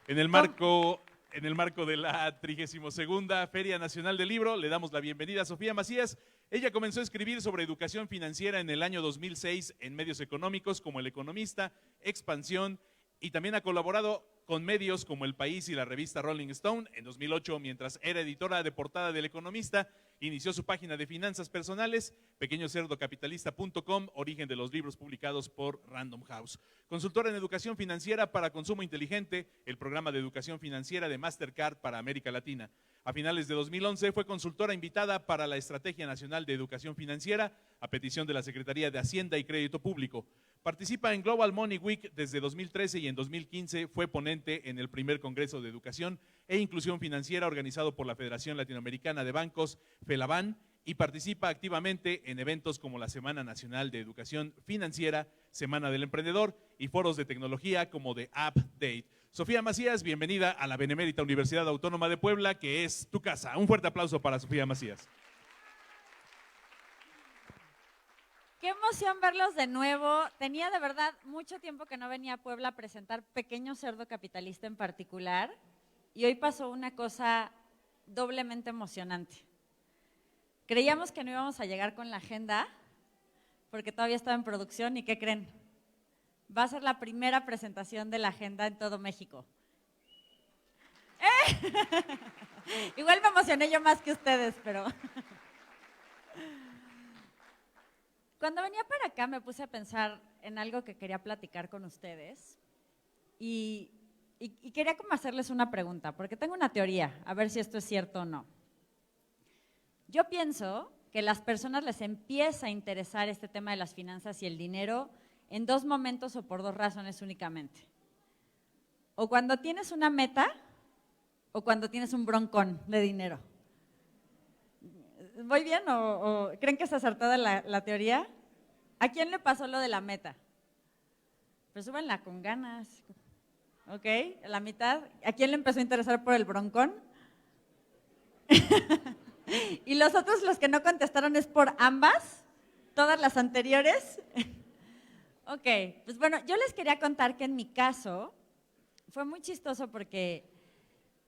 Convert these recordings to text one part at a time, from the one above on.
En el marco, en el marco de la 32ª Feria Nacional del Libro, le damos la bienvenida a Sofía Macías. Ella comenzó a escribir sobre educación financiera en el año 2006 en medios económicos como El Economista, Expansión, y también ha colaborado con medios como El País y la revista Rolling Stone. En 2008, mientras era editora de portada del Economista, inició su página de finanzas personales, pequeñocerdocapitalista.com, origen de los libros publicados por Random House. Consultora en educación financiera para consumo inteligente, el programa de educación financiera de Mastercard para América Latina. A finales de 2011 fue consultora invitada para la Estrategia Nacional de Educación Financiera a petición de la Secretaría de Hacienda y Crédito Público. Participa en Global Money Week desde 2013 y en 2015 fue ponente en el primer Congreso de Educación e Inclusión Financiera organizado por la Federación Latinoamericana de Bancos, FELABAN, y participa activamente en eventos como la Semana Nacional de Educación Financiera, Semana del Emprendedor y foros de tecnología como The App Date. Sofía Macías, bienvenida a la Benemérita Universidad Autónoma de Puebla, que es tu casa. Un fuerte aplauso para Sofía Macías. Qué emoción verlos de nuevo. Tenía de verdad mucho tiempo que no venía a Puebla a presentar Pequeño Cerdo Capitalista en particular, y hoy pasó una cosa doblemente emocionante. Creíamos que no íbamos a llegar con la agenda, porque todavía estaba en producción, ¿y qué creen? Va a ser la primera presentación de la agenda en todo México. Igual me emocioné yo más que ustedes, pero… Cuando venía para acá me puse a pensar en algo que quería platicar con ustedes y quería como hacerles una pregunta, porque tengo una teoría, a ver si esto es cierto o no. Yo pienso que a las personas les empieza a interesar este tema de las finanzas y el dinero en dos momentos o por dos razones únicamente. O cuando tienes una meta o cuando tienes un broncón de dinero. ¿Voy bien o creen que es acertada la teoría? ¿A quién le pasó lo de la meta? Pues súbanla con ganas. ¿Ok? La mitad. ¿A quién le empezó a interesar por el broncón? Y los otros, los que no contestaron, ¿es por ambas? ¿Todas las anteriores? Ok, pues bueno, yo les quería contar que en mi caso fue muy chistoso porque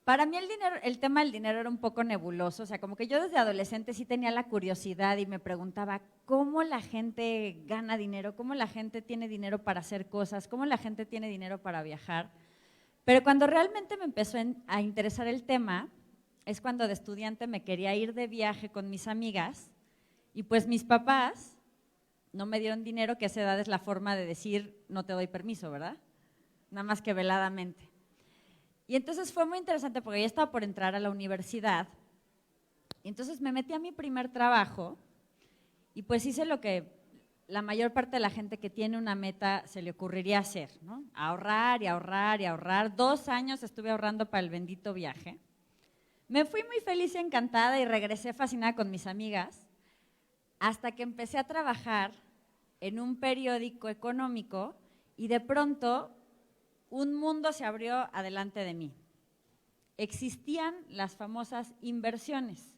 para mí el tema del dinero era un poco nebuloso, o sea, como que yo desde adolescente sí tenía la curiosidad y me preguntaba cómo la gente gana dinero, cómo la gente tiene dinero para hacer cosas, cómo la gente tiene dinero para viajar. Pero cuando realmente me empezó a interesar el tema, es cuando de estudiante me quería ir de viaje con mis amigas y pues mis papás no me dieron dinero, que a esa edad es la forma de decir no te doy permiso, ¿verdad? Nada más que veladamente. Y entonces fue muy interesante porque ya estaba por entrar a la universidad y entonces me metí a mi primer trabajo y pues hice lo que la mayor parte de la gente que tiene una meta se le ocurriría hacer, ¿no? Ahorrar y ahorrar y ahorrar. 2 años estuve ahorrando para el bendito viaje. Me fui muy feliz y encantada y regresé fascinada con mis amigas hasta que empecé a trabajar en un periódico económico y de pronto un mundo se abrió adelante de mí. Existían las famosas inversiones.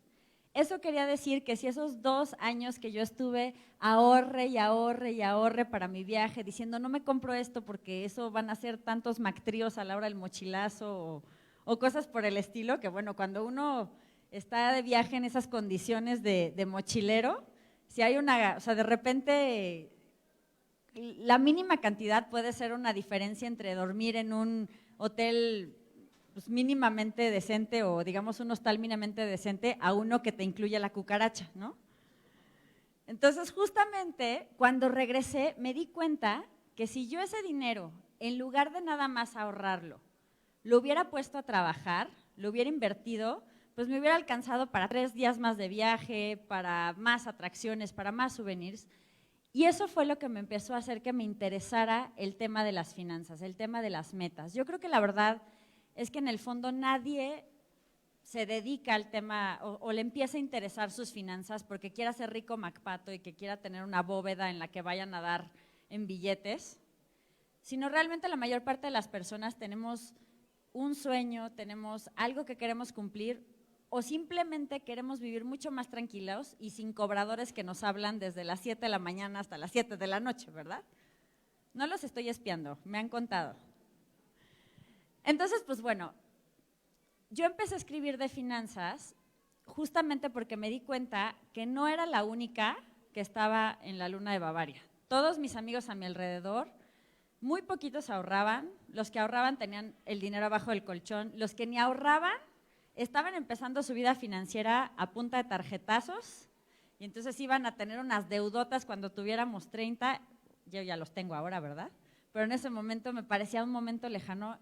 Eso quería decir que si esos 2 años que yo estuve ahorre y ahorre y ahorre para mi viaje, diciendo no me compro esto porque eso van a ser tantos mactríos a la hora del mochilazo o cosas por el estilo, que bueno, cuando uno está de viaje en esas condiciones de mochilero, si hay una, o sea, de repente la mínima cantidad puede ser una diferencia entre dormir en un hotel pues, mínimamente decente o digamos un hostal mínimamente decente a uno que te incluye la cucaracha, ¿no? Entonces justamente cuando regresé me di cuenta que si yo ese dinero, en lugar de nada más ahorrarlo, lo hubiera puesto a trabajar, lo hubiera invertido, pues me hubiera alcanzado para 3 días más de viaje, para más atracciones, para más souvenirs. Y eso fue lo que me empezó a hacer que me interesara el tema de las finanzas, el tema de las metas. Yo creo que la verdad es que en el fondo nadie se dedica al tema o le empieza a interesar sus finanzas porque quiera ser rico MacPato y que quiera tener una bóveda en la que vayan a dar en billetes, sino realmente la mayor parte de las personas tenemos un sueño, tenemos algo que queremos cumplir o simplemente queremos vivir mucho más tranquilos y sin cobradores que nos hablan desde las 7 de la mañana hasta las 7 de la noche, ¿verdad? No los estoy espiando, me han contado. Entonces, pues bueno, yo empecé a escribir de finanzas justamente porque me di cuenta que no era la única que estaba en la luna de Bavaria. Todos mis amigos a mi alrededor, muy poquitos ahorraban, los que ahorraban tenían el dinero abajo del colchón, los que ni ahorraban estaban empezando su vida financiera a punta de tarjetazos y entonces iban a tener unas deudotas cuando tuviéramos 30, yo ya los tengo ahora, ¿verdad? Pero en ese momento me parecía un momento lejano.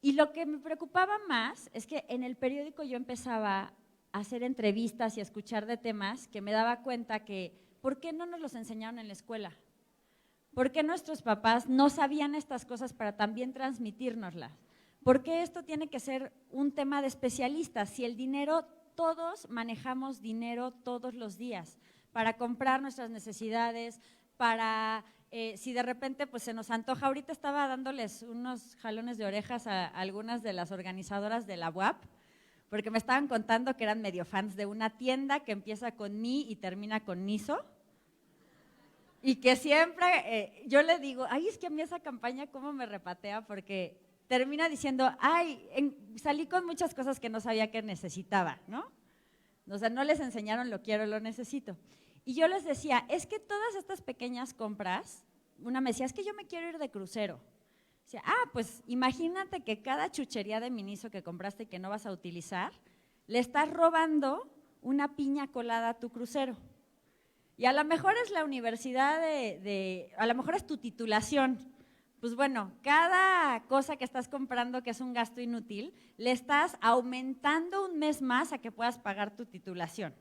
Y lo que me preocupaba más es que en el periódico yo empezaba a hacer entrevistas y a escuchar de temas que me daba cuenta que, ¿por qué no nos los enseñaron en la escuela? ¿Por qué nuestros papás no sabían estas cosas para también transmitírnoslas? ¿Por qué esto tiene que ser un tema de especialistas? Si el dinero, todos manejamos dinero todos los días para comprar nuestras necesidades, para si de repente pues se nos antoja. Ahorita estaba dándoles unos jalones de orejas a algunas de las organizadoras de la UAP, porque me estaban contando que eran medio fans de una tienda que empieza con Mi y termina con Niso. Y que siempre yo le digo, ay, es que a mí esa campaña cómo me repatea, porque termina diciendo, ay, salí con muchas cosas que no sabía que necesitaba, ¿no? O sea, no les enseñaron lo quiero, lo necesito. Y yo les decía, es que todas estas pequeñas compras, una me decía, es que yo me quiero ir de crucero. Decía, pues imagínate que cada chuchería de Miniso que compraste y que no vas a utilizar, le estás robando una piña colada a tu crucero. Y a lo mejor es la universidad a lo mejor es tu titulación. Pues bueno, cada cosa que estás comprando que es un gasto inútil, le estás aumentando un mes más a que puedas pagar tu titulación.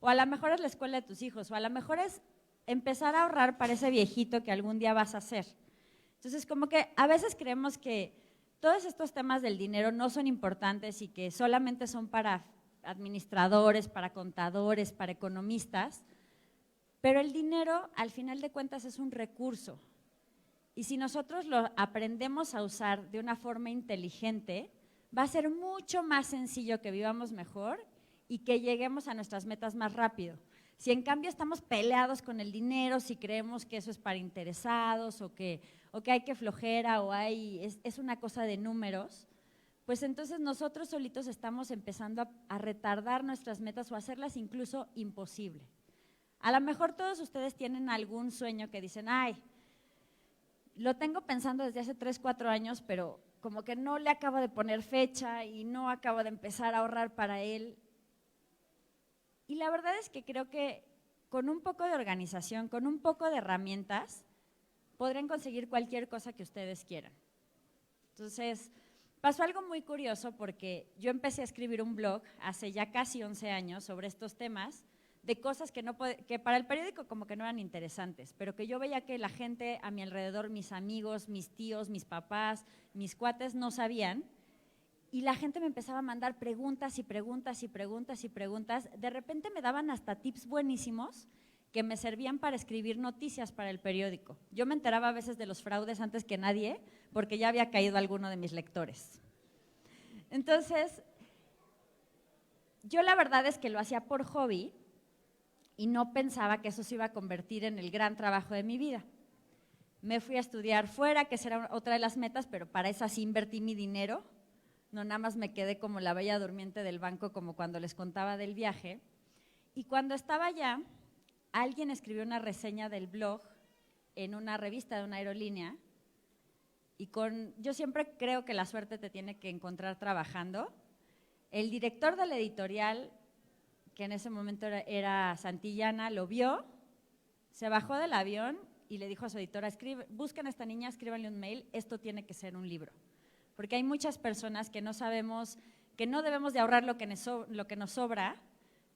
O a lo mejor es la escuela de tus hijos, o a lo mejor es empezar a ahorrar para ese viejito que algún día vas a hacer. Entonces, como que a veces creemos que todos estos temas del dinero no son importantes y que solamente son para administradores, para contadores, para economistas. Pero el dinero, al final de cuentas, es un recurso. Y si nosotros lo aprendemos a usar de una forma inteligente, va a ser mucho más sencillo que vivamos mejor y que lleguemos a nuestras metas más rápido. Si en cambio estamos peleados con el dinero, si creemos que eso es para interesados o que hay que flojera o es una cosa de números, pues entonces nosotros solitos estamos empezando a retardar nuestras metas o a hacerlas incluso imposible. A lo mejor todos ustedes tienen algún sueño que dicen, ay, lo tengo pensando desde hace 3, 4 años, pero como que no le acabo de poner fecha y no acabo de empezar a ahorrar para él. Y la verdad es que creo que con un poco de organización, con un poco de herramientas, podrán conseguir cualquier cosa que ustedes quieran. Entonces, pasó algo muy curioso porque yo empecé a escribir un blog hace ya casi 11 años sobre estos temas, de cosas que para el periódico como que no eran interesantes, pero que yo veía que la gente a mi alrededor, mis amigos, mis tíos, mis papás, mis cuates no sabían, y la gente me empezaba a mandar preguntas y preguntas y preguntas y preguntas. De repente me daban hasta tips buenísimos que me servían para escribir noticias para el periódico. Yo me enteraba a veces de los fraudes antes que nadie, porque ya había caído alguno de mis lectores. Entonces, yo la verdad es que lo hacía por hobby, y no pensaba que eso se iba a convertir en el gran trabajo de mi vida. Me fui a estudiar fuera, que esa era otra de las metas, pero para eso sí invertí mi dinero, no nada más me quedé como la bella durmiente del banco, como cuando les contaba del viaje. Y cuando estaba allá, alguien escribió una reseña del blog en una revista de una aerolínea, y yo siempre creo que la suerte te tiene que encontrar trabajando. El director de la editorial, que en ese momento era Santillana, lo vio, se bajó del avión y le dijo a su editora, busquen a esta niña, escríbanle un mail, esto tiene que ser un libro. Porque hay muchas personas que no sabemos, que no debemos de ahorrar lo que nos sobra,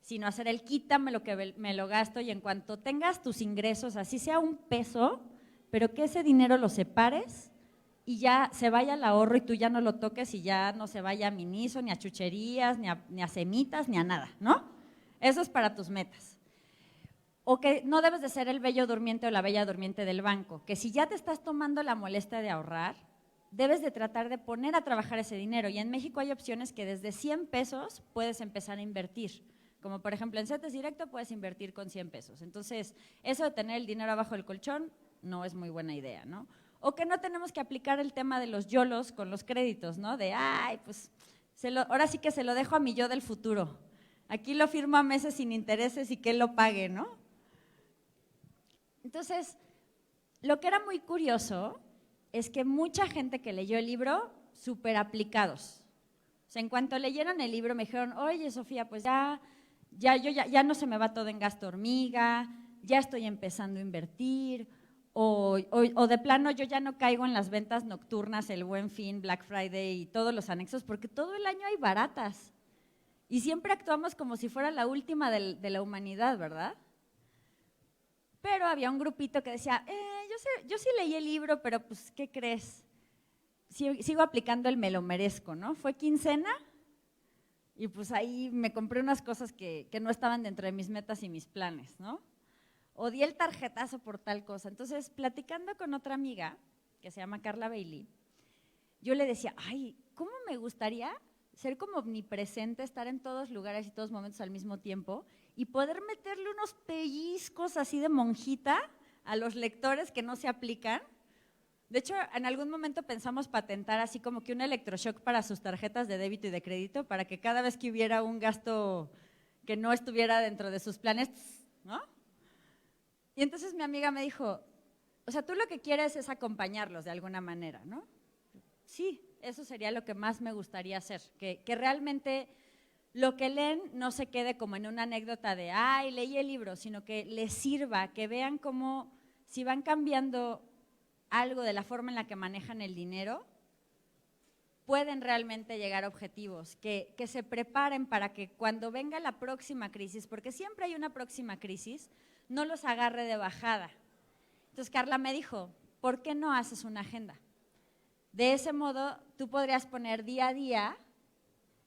sino hacer el quítame lo que me lo gasto, y en cuanto tengas tus ingresos, así sea un peso, pero que ese dinero lo separes y ya se vaya al ahorro y tú ya no lo toques y ya no se vaya a Miniso, ni a chucherías, ni a semitas, ni a nada, ¿no? Eso es para tus metas. O que no debes de ser el bello durmiente o la bella durmiente del banco, que si ya te estás tomando la molestia de ahorrar, debes de tratar de poner a trabajar ese dinero. Y en México hay opciones que desde 100 pesos puedes empezar a invertir. Como por ejemplo en CETES Directo puedes invertir con 100 pesos. Entonces, eso de tener el dinero abajo del colchón no es muy buena idea, ¿no? O que no tenemos que aplicar el tema de los YOLOs con los créditos, ¿no? De, ay, pues, ahora sí que se lo dejo a mi yo del futuro. Aquí lo firmo a meses sin intereses y que él lo pague, ¿no? Entonces, lo que era muy curioso es que mucha gente que leyó el libro, súper aplicados. O sea, en cuanto leyeron el libro me dijeron, oye, Sofía, pues ya no se me va todo en gasto hormiga, ya estoy empezando a invertir, o de plano yo ya no caigo en las ventas nocturnas, el Buen Fin, Black Friday y todos los anexos, porque todo el año hay baratas. Y siempre actuamos como si fuera la última de la humanidad, ¿verdad? Pero había un grupito que decía, yo sí leí el libro, pero pues, ¿qué crees? Sigo aplicando el me lo merezco, ¿no? Fue quincena y pues ahí me compré unas cosas que no estaban dentro de mis metas y mis planes, ¿no? O di el tarjetazo por tal cosa. Entonces, platicando con otra amiga, que se llama Carla Bailey, yo le decía, ay, ¿cómo me gustaría ser como omnipresente, estar en todos lugares y todos momentos al mismo tiempo y poder meterle unos pellizcos así de monjita a los lectores que no se aplican? De hecho, en algún momento pensamos patentar así como que un electroshock para sus tarjetas de débito y de crédito para que cada vez que hubiera un gasto que no estuviera dentro de sus planes, ¿no? Y entonces mi amiga me dijo, o sea, tú lo que quieres es acompañarlos de alguna manera, ¿no? Sí, eso sería lo que más me gustaría hacer, que realmente lo que leen no se quede como en una anécdota de, ay, leí el libro, sino que les sirva, que vean cómo si van cambiando algo de la forma en la que manejan el dinero, pueden realmente llegar a objetivos, que se preparen para que cuando venga la próxima crisis, porque siempre hay una próxima crisis, no los agarre de bajada. Entonces Carla me dijo, ¿por qué no haces una agenda? De ese modo, tú podrías poner día a día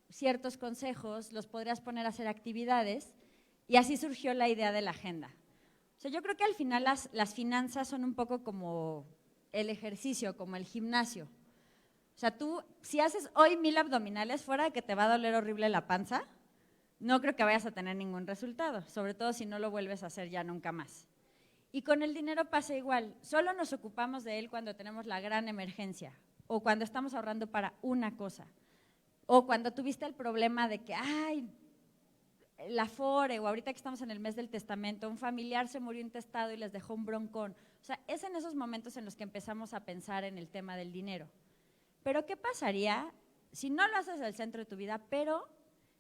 ciertos consejos, los podrías poner a hacer actividades, y así surgió la idea de la agenda. O sea, yo creo que al final las finanzas son un poco como el ejercicio, como el gimnasio. O sea, tú, si haces hoy 1000 abdominales, fuera de que te va a doler horrible la panza, no creo que vayas a tener ningún resultado, sobre todo si no lo vuelves a hacer ya nunca más. Y con el dinero pasa igual, solo nos ocupamos de él cuando tenemos la gran emergencia, o cuando estamos ahorrando para una cosa, o cuando tuviste el problema de que, ay, la Afore, o ahorita que estamos en el mes del testamento, un familiar se murió intestado y les dejó un broncón. O sea, es en esos momentos en los que empezamos a pensar en el tema del dinero. Pero ¿qué pasaría si no lo haces al centro de tu vida, pero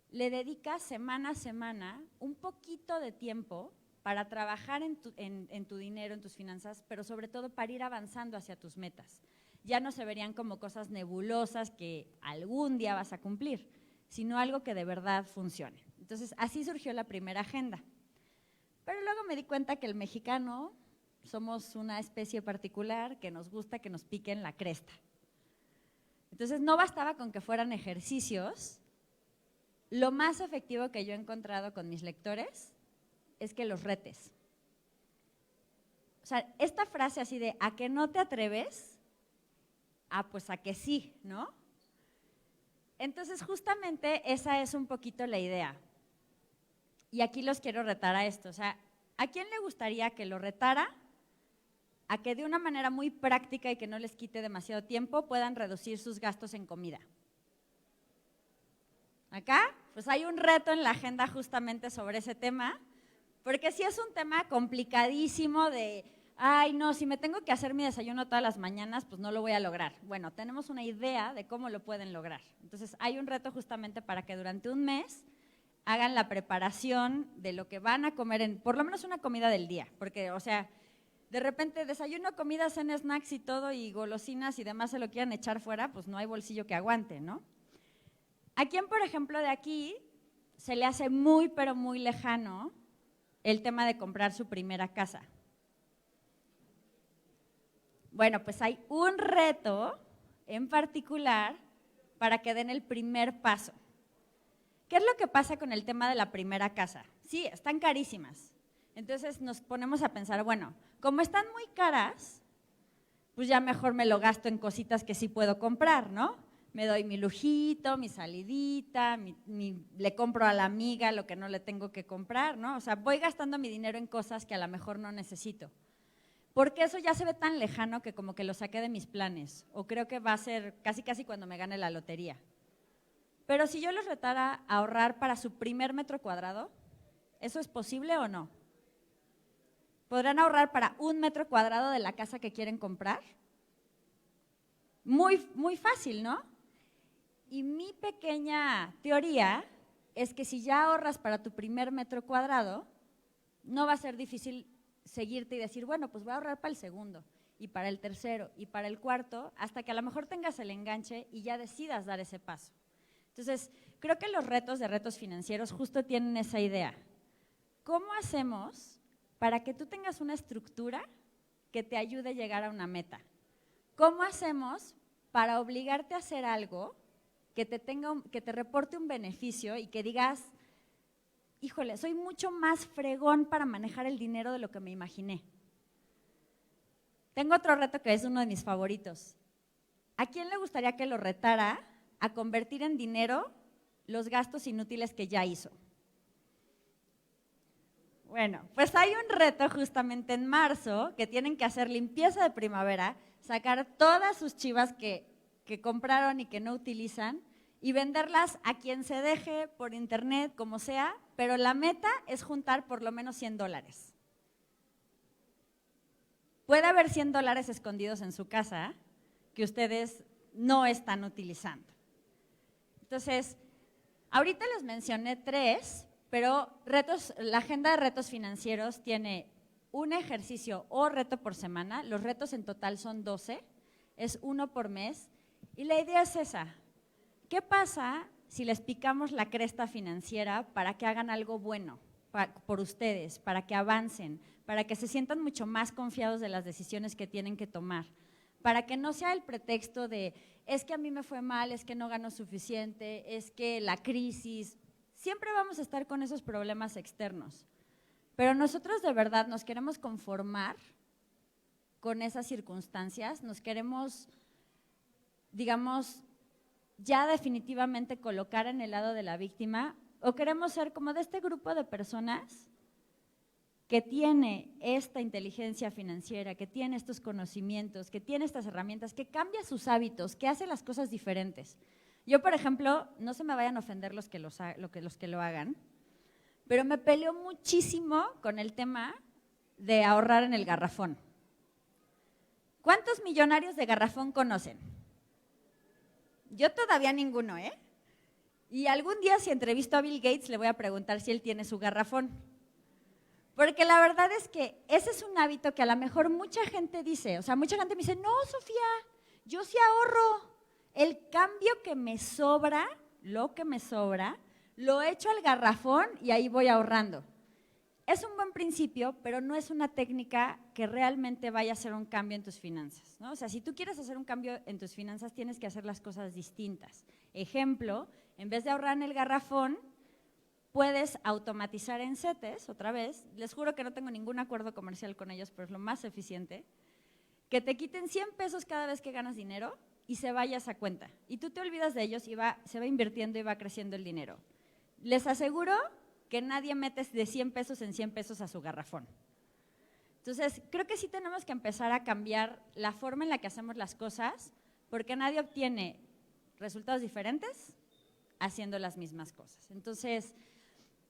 le dedicas semana a semana un poquito de tiempo para trabajar en tu dinero, en tus finanzas, pero sobre todo para ir avanzando hacia tus metas? Ya no se verían como cosas nebulosas que algún día vas a cumplir, sino algo que de verdad funcione. Entonces, así surgió la primera agenda. Pero luego me di cuenta que el mexicano somos una especie particular que nos gusta que nos piquen la cresta. Entonces, no bastaba con que fueran ejercicios. Lo más efectivo que yo he encontrado con mis lectores es que los retes. O sea, esta frase así de, ¿a que no te atreves? Pues a que sí, ¿no? Entonces, justamente esa es un poquito la idea. Y aquí los quiero retar a esto. O sea, ¿a quién le gustaría que lo retara a que de una manera muy práctica y que no les quite demasiado tiempo puedan reducir sus gastos en comida? Acá, pues hay un reto en la agenda justamente sobre ese tema, porque sí es un tema complicadísimo de, ay, no, si me tengo que hacer mi desayuno todas las mañanas, pues no lo voy a lograr. Bueno, tenemos una idea de cómo lo pueden lograr. Entonces, hay un reto justamente para que durante un mes hagan la preparación de lo que van a comer en, por lo menos una comida del día, porque, o sea, de repente desayuno, comida, cena, snacks y todo, y golosinas y demás se lo quieran echar fuera, pues no hay bolsillo que aguante, ¿no? ¿A quién, por ejemplo, de aquí se le hace muy, pero muy lejano el tema de comprar su primera casa? Bueno, pues hay un reto en particular para que den el primer paso. ¿Qué es lo que pasa con el tema de la primera casa? Sí, están carísimas. Entonces nos ponemos a pensar, bueno, como están muy caras, pues ya mejor me lo gasto en cositas que sí puedo comprar, ¿no? Me doy mi lujito, mi salidita, le compro a la amiga lo que no le tengo que comprar, ¿no? O sea, voy gastando mi dinero en cosas que a lo mejor no necesito. porque eso ya se ve tan lejano que como que lo saqué de mis planes, o creo que va a ser casi casi cuando me gane la lotería. Pero si yo los retara a ahorrar para su primer metro cuadrado, ¿eso es posible o no? ¿Podrán ahorrar para 1 metro cuadrado de la casa que quieren comprar? Muy, muy fácil, ¿no? Y mi pequeña teoría es que si ya ahorras para tu primer metro cuadrado, no va a ser difícil seguirte y decir, bueno, pues voy a ahorrar para el segundo, y para el tercero, y para el cuarto, hasta que a lo mejor tengas el enganche y ya decidas dar ese paso. Entonces, creo que los retos de retos financieros justo tienen esa idea. ¿Cómo hacemos para que tú tengas una estructura que te ayude a llegar a una meta? ¿Cómo hacemos para obligarte a hacer algo que te reporte un beneficio y que digas, híjole, soy mucho más fregón para manejar el dinero de lo que me imaginé? Tengo otro reto que es uno de mis favoritos. ¿A quién le gustaría que lo retara a convertir en dinero los gastos inútiles que ya hizo? Bueno, pues hay un reto justamente en marzo que tienen que hacer limpieza de primavera, sacar todas sus chivas que compraron y que no utilizan y venderlas a quien se deje por internet, como sea, pero la meta es juntar por lo menos $100. Puede haber $100 escondidos en su casa que ustedes no están utilizando. Entonces, ahorita les mencioné 3, pero la agenda de retos financieros tiene un ejercicio o reto por semana. Los retos en total son 12, es 1 por mes. Y la idea es esa. ¿Qué pasa si les picamos la cresta financiera para que hagan algo bueno por ustedes, para que avancen, para que se sientan mucho más confiados de las decisiones que tienen que tomar? Para que no sea el pretexto de, es que a mí me fue mal, es que no gano suficiente, es que la crisis. Siempre vamos a estar con esos problemas externos. Pero nosotros de verdad nos queremos conformar con esas circunstancias, nos queremos, digamos, ya definitivamente colocar en el lado de la víctima, o queremos ser como de este grupo de personas que tiene esta inteligencia financiera, que tiene estos conocimientos, que tiene estas herramientas, que cambia sus hábitos, que hace las cosas diferentes. Yo, por ejemplo, no se me vayan a ofender los que lo hagan, pero me peleo muchísimo con el tema de ahorrar en el garrafón. ¿Cuántos millonarios de garrafón conocen? Yo todavía ninguno, ¿eh? Y algún día si entrevisto a Bill Gates le voy a preguntar si él tiene su garrafón. Porque la verdad es que ese es un hábito que a lo mejor mucha gente dice, o sea, mucha gente me dice, no, Sofía, yo sí ahorro. El cambio que me sobra, lo que me sobra, lo echo al garrafón y ahí voy ahorrando. Es un buen principio, pero no es una técnica que realmente vaya a hacer un cambio en tus finanzas, ¿no? O sea, si tú quieres hacer un cambio en tus finanzas, tienes que hacer las cosas distintas. Ejemplo, en vez de ahorrar en el garrafón, puedes automatizar en CETES, otra vez, les juro que no tengo ningún acuerdo comercial con ellos, pero es lo más eficiente, que te quiten 100 pesos cada vez que ganas dinero y se vaya a esa cuenta. Y tú te olvidas de ellos y se va invirtiendo y va creciendo el dinero. Les aseguro que nadie mete de 100 pesos en 100 pesos a su garrafón. Entonces, creo que sí tenemos que empezar a cambiar la forma en la que hacemos las cosas, porque nadie obtiene resultados diferentes haciendo las mismas cosas. Entonces,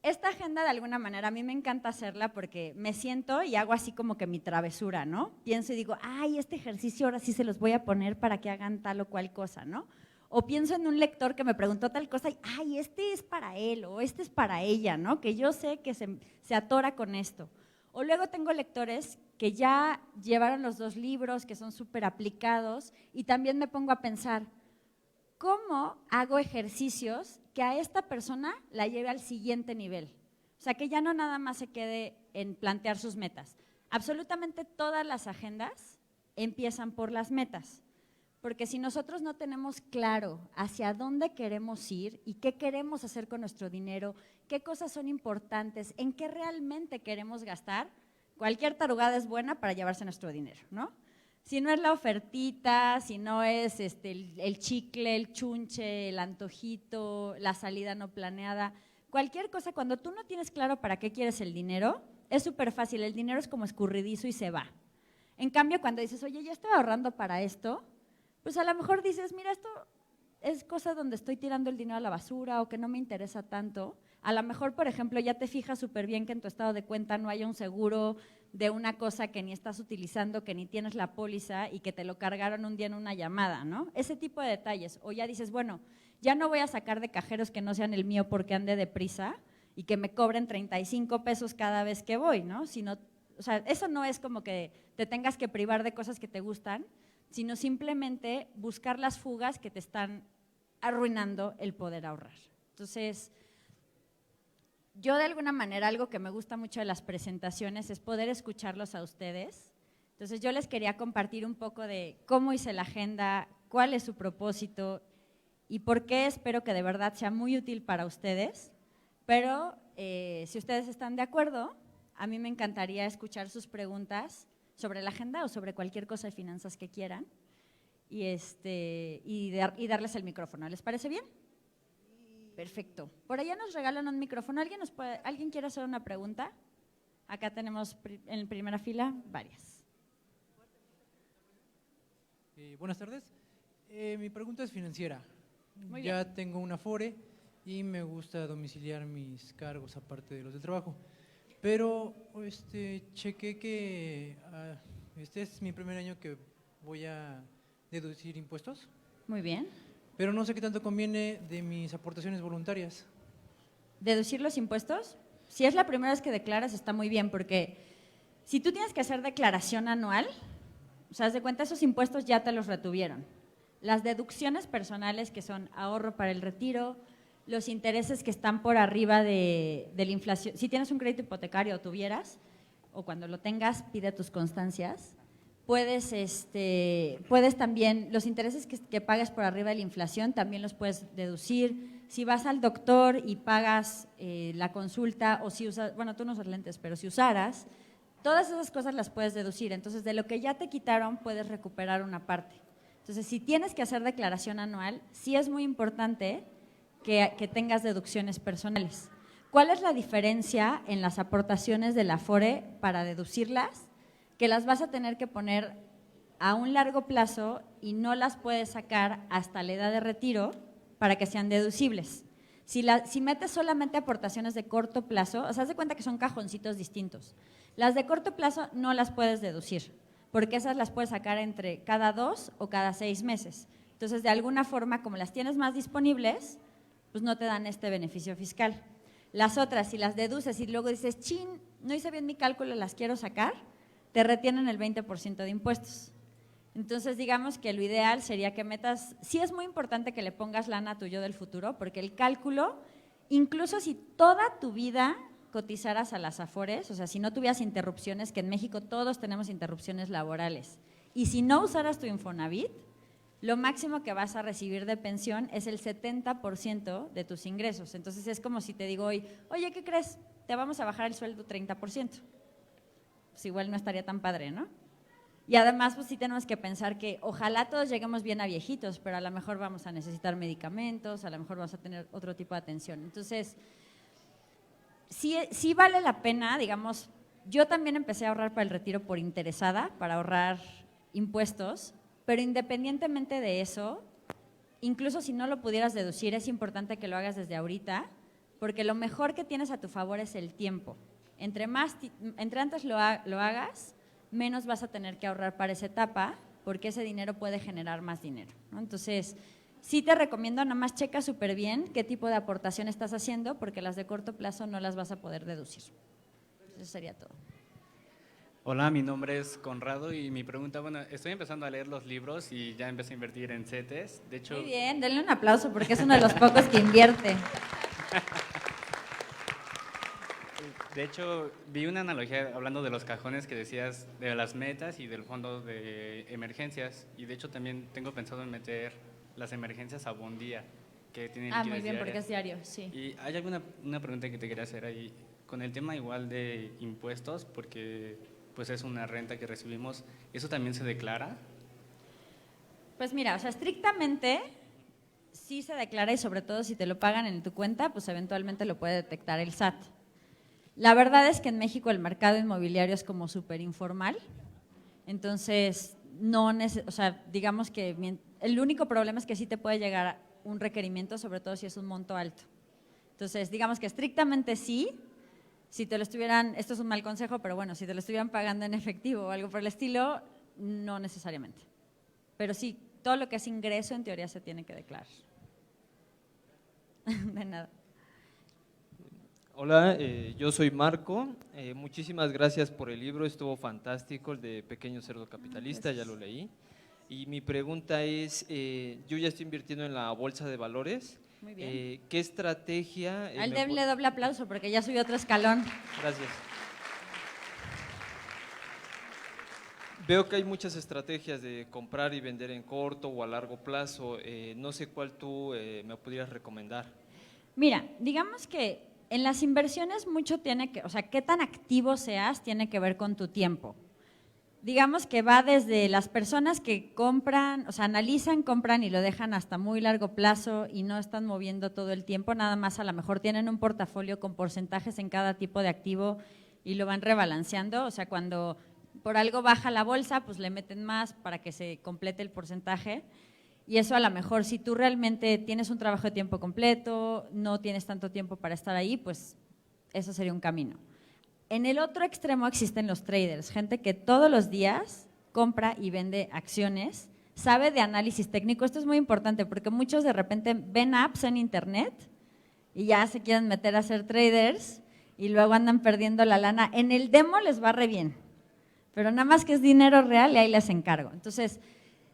esta agenda de alguna manera a mí me encanta hacerla porque me siento y hago así como que mi travesura, ¿no? Pienso y digo, ay, este ejercicio ahora sí se los voy a poner para que hagan tal o cual cosa, ¿no? O pienso en un lector que me preguntó tal cosa y, ay, este es para él o este es para ella, ¿no? Que yo sé que se atora con esto. O luego tengo lectores que ya llevaron los 2 libros, que son súper aplicados, y también me pongo a pensar, ¿cómo hago ejercicios que a esta persona la lleve al siguiente nivel? O sea, que ya no nada más se quede en plantear sus metas. Absolutamente todas las agendas empiezan por las metas. Porque si nosotros no tenemos claro hacia dónde queremos ir y qué queremos hacer con nuestro dinero, qué cosas son importantes, en qué realmente queremos gastar, cualquier tarugada es buena para llevarse nuestro dinero, ¿no? Si no es la ofertita, si no es el chicle, el chunche, el antojito, la salida no planeada, cualquier cosa, cuando tú no tienes claro para qué quieres el dinero, es súper fácil, el dinero es como escurridizo y se va. En cambio, cuando dices, oye, ya estoy ahorrando para esto, pues a lo mejor dices, mira, esto es cosa donde estoy tirando el dinero a la basura o que no me interesa tanto. A lo mejor, por ejemplo, ya te fijas súper bien que en tu estado de cuenta no haya un seguro de una cosa que ni estás utilizando, que ni tienes la póliza y que te lo cargaron un día en una llamada, ¿no? Ese tipo de detalles. O ya dices, bueno, ya no voy a sacar de cajeros que no sean el mío porque ande deprisa y que me cobren 35 pesos cada vez que voy, ¿no? Sino, o sea, eso no es como que te tengas que privar de cosas que te gustan, sino simplemente buscar las fugas que te están arruinando el poder ahorrar. Entonces, yo de alguna manera algo que me gusta mucho de las presentaciones es poder escucharlos a ustedes. Entonces yo les quería compartir un poco de cómo hice la agenda, cuál es su propósito y por qué espero que de verdad sea muy útil para ustedes. Pero si ustedes están de acuerdo, a mí me encantaría escuchar sus preguntas sobre la agenda o sobre cualquier cosa de finanzas que quieran y darles el micrófono. ¿Les parece bien? Perfecto. Por allá nos regalan un micrófono. ¿Alguien quiere hacer una pregunta? Acá tenemos en primera fila varias. Buenas tardes. Mi pregunta es financiera. Muy Ya bien. tengo una Afore y me gusta domiciliar mis cargos aparte de los del trabajo. Pero chequé que este es mi primer año que voy a deducir impuestos, Muy bien. pero no sé qué tanto conviene de mis aportaciones voluntarias. ¿Deducir los impuestos? Si es la primera vez que declaras, está muy bien, porque si tú tienes que hacer declaración anual, o sea, haz de cuenta, esos impuestos ya te los retuvieron. Las deducciones personales, que son ahorro para el retiro, los intereses que están por arriba de la inflación. Si tienes un crédito hipotecario o tuvieras, o cuando lo tengas, pide tus constancias. Puedes también, los intereses que pagas por arriba de la inflación, también los puedes deducir. Si vas al doctor y pagas la consulta, o si usas, bueno, tú no usas lentes, pero si usaras, todas esas cosas las puedes deducir. Entonces, de lo que ya te quitaron, puedes recuperar una parte. Entonces, si tienes que hacer declaración anual, sí es muy importante que tengas deducciones personales. ¿Cuál es la diferencia en las aportaciones de la Afore para deducirlas? Que las vas a tener que poner a un largo plazo y no las puedes sacar hasta la edad de retiro para que sean deducibles. Si metes solamente aportaciones de corto plazo, o sea, haz de cuenta que son cajoncitos distintos. Las de corto plazo no las puedes deducir, porque esas las puedes sacar entre cada 2 o cada 6 meses. Entonces, de alguna forma, como las tienes más disponibles, pues no te dan este beneficio fiscal. Las otras, si las deduces y luego dices, chin, no hice bien mi cálculo, las quiero sacar, te retienen el 20% de impuestos. Entonces, digamos que lo ideal sería que metas, sí es muy importante que le pongas lana a tu yo del futuro, porque el cálculo, incluso si toda tu vida cotizaras a las Afores, o sea, si no tuvieras interrupciones, que en México todos tenemos interrupciones laborales, y si no usaras tu Infonavit, lo máximo que vas a recibir de pensión es el 70% de tus ingresos. Entonces, es como si te digo hoy, oye, ¿qué crees? Te vamos a bajar el sueldo 30%. Pues igual no estaría tan padre, ¿no? Y además, pues sí tenemos que pensar que ojalá todos lleguemos bien a viejitos, pero a lo mejor vamos a necesitar medicamentos, a lo mejor vamos a tener otro tipo de atención. Entonces, sí vale la pena, digamos, yo también empecé a ahorrar para el retiro por interesada, para ahorrar impuestos, pero independientemente de eso, incluso si no lo pudieras deducir, es importante que lo hagas desde ahorita, porque lo mejor que tienes a tu favor es el tiempo. Entre antes lo hagas, menos vas a tener que ahorrar para esa etapa, porque ese dinero puede generar más dinero, ¿no? Entonces, sí te recomiendo, nada más checa súper bien qué tipo de aportación estás haciendo, porque las de corto plazo no las vas a poder deducir. Eso sería todo. Hola, mi nombre es Conrado y mi pregunta, bueno, estoy empezando a leer los libros y ya empecé a invertir en CETES. De hecho, Muy bien, denle un aplauso porque es uno de los pocos que invierte. vi una analogía hablando de los cajones que decías de las metas y del fondo de emergencias. Y de hecho también tengo pensado en meter las emergencias a Bondía, que tienen Muy liquidez bien, diaria. porque es diario, sí. Y hay una pregunta que te quería hacer ahí, con el tema igual de impuestos, porque pues es una renta que recibimos, ¿eso también se declara? Pues mira, o sea, estrictamente sí se declara y sobre todo si te lo pagan en tu cuenta, pues eventualmente lo puede detectar el SAT. La verdad es que en México el mercado inmobiliario es como súper informal Entonces, o sea, digamos que el único problema es que sí te puede llegar un requerimiento, sobre todo si es un monto alto. Entonces, digamos que estrictamente sí, si te lo estuvieran, esto es un mal consejo, pero bueno, si te lo estuvieran pagando en efectivo o algo por el estilo, no necesariamente. Pero sí, todo lo que es ingreso en teoría se tiene que declarar. De nada. Hola, yo soy Marco. Muchísimas gracias por el libro, estuvo fantástico, el de Pequeño Cerdo Capitalista, ya lo leí. Y mi pregunta es, yo ya estoy invirtiendo en la bolsa de valores. Muy bien. ¿Qué estrategia? Al denle doble aplauso porque ya subió otro escalón. Gracias. Veo que hay muchas estrategias de comprar y vender en corto o a largo plazo. No sé cuál tú me podrías recomendar. Mira, digamos que en las inversiones mucho tiene que, o sea, qué tan activo seas tiene que ver con tu tiempo. Digamos que va desde las personas que compran, o sea, analizan, compran y lo dejan hasta muy largo plazo y no están moviendo todo el tiempo, nada más a lo mejor tienen un portafolio con porcentajes en cada tipo de activo y lo van rebalanceando, o sea, cuando por algo baja la bolsa, pues le meten más para que se complete el porcentaje. Y eso a lo mejor, si tú realmente tienes un trabajo de tiempo completo, no tienes tanto tiempo para estar ahí, pues eso sería un camino. En el otro extremo existen los traders, gente que todos los días compra y vende acciones, sabe de análisis técnico. Esto es muy importante porque muchos de repente ven apps en internet y ya se quieren meter a ser traders y luego andan perdiendo la lana. En el demo les va re bien, pero nada más que es dinero real y ahí les encargo. Entonces,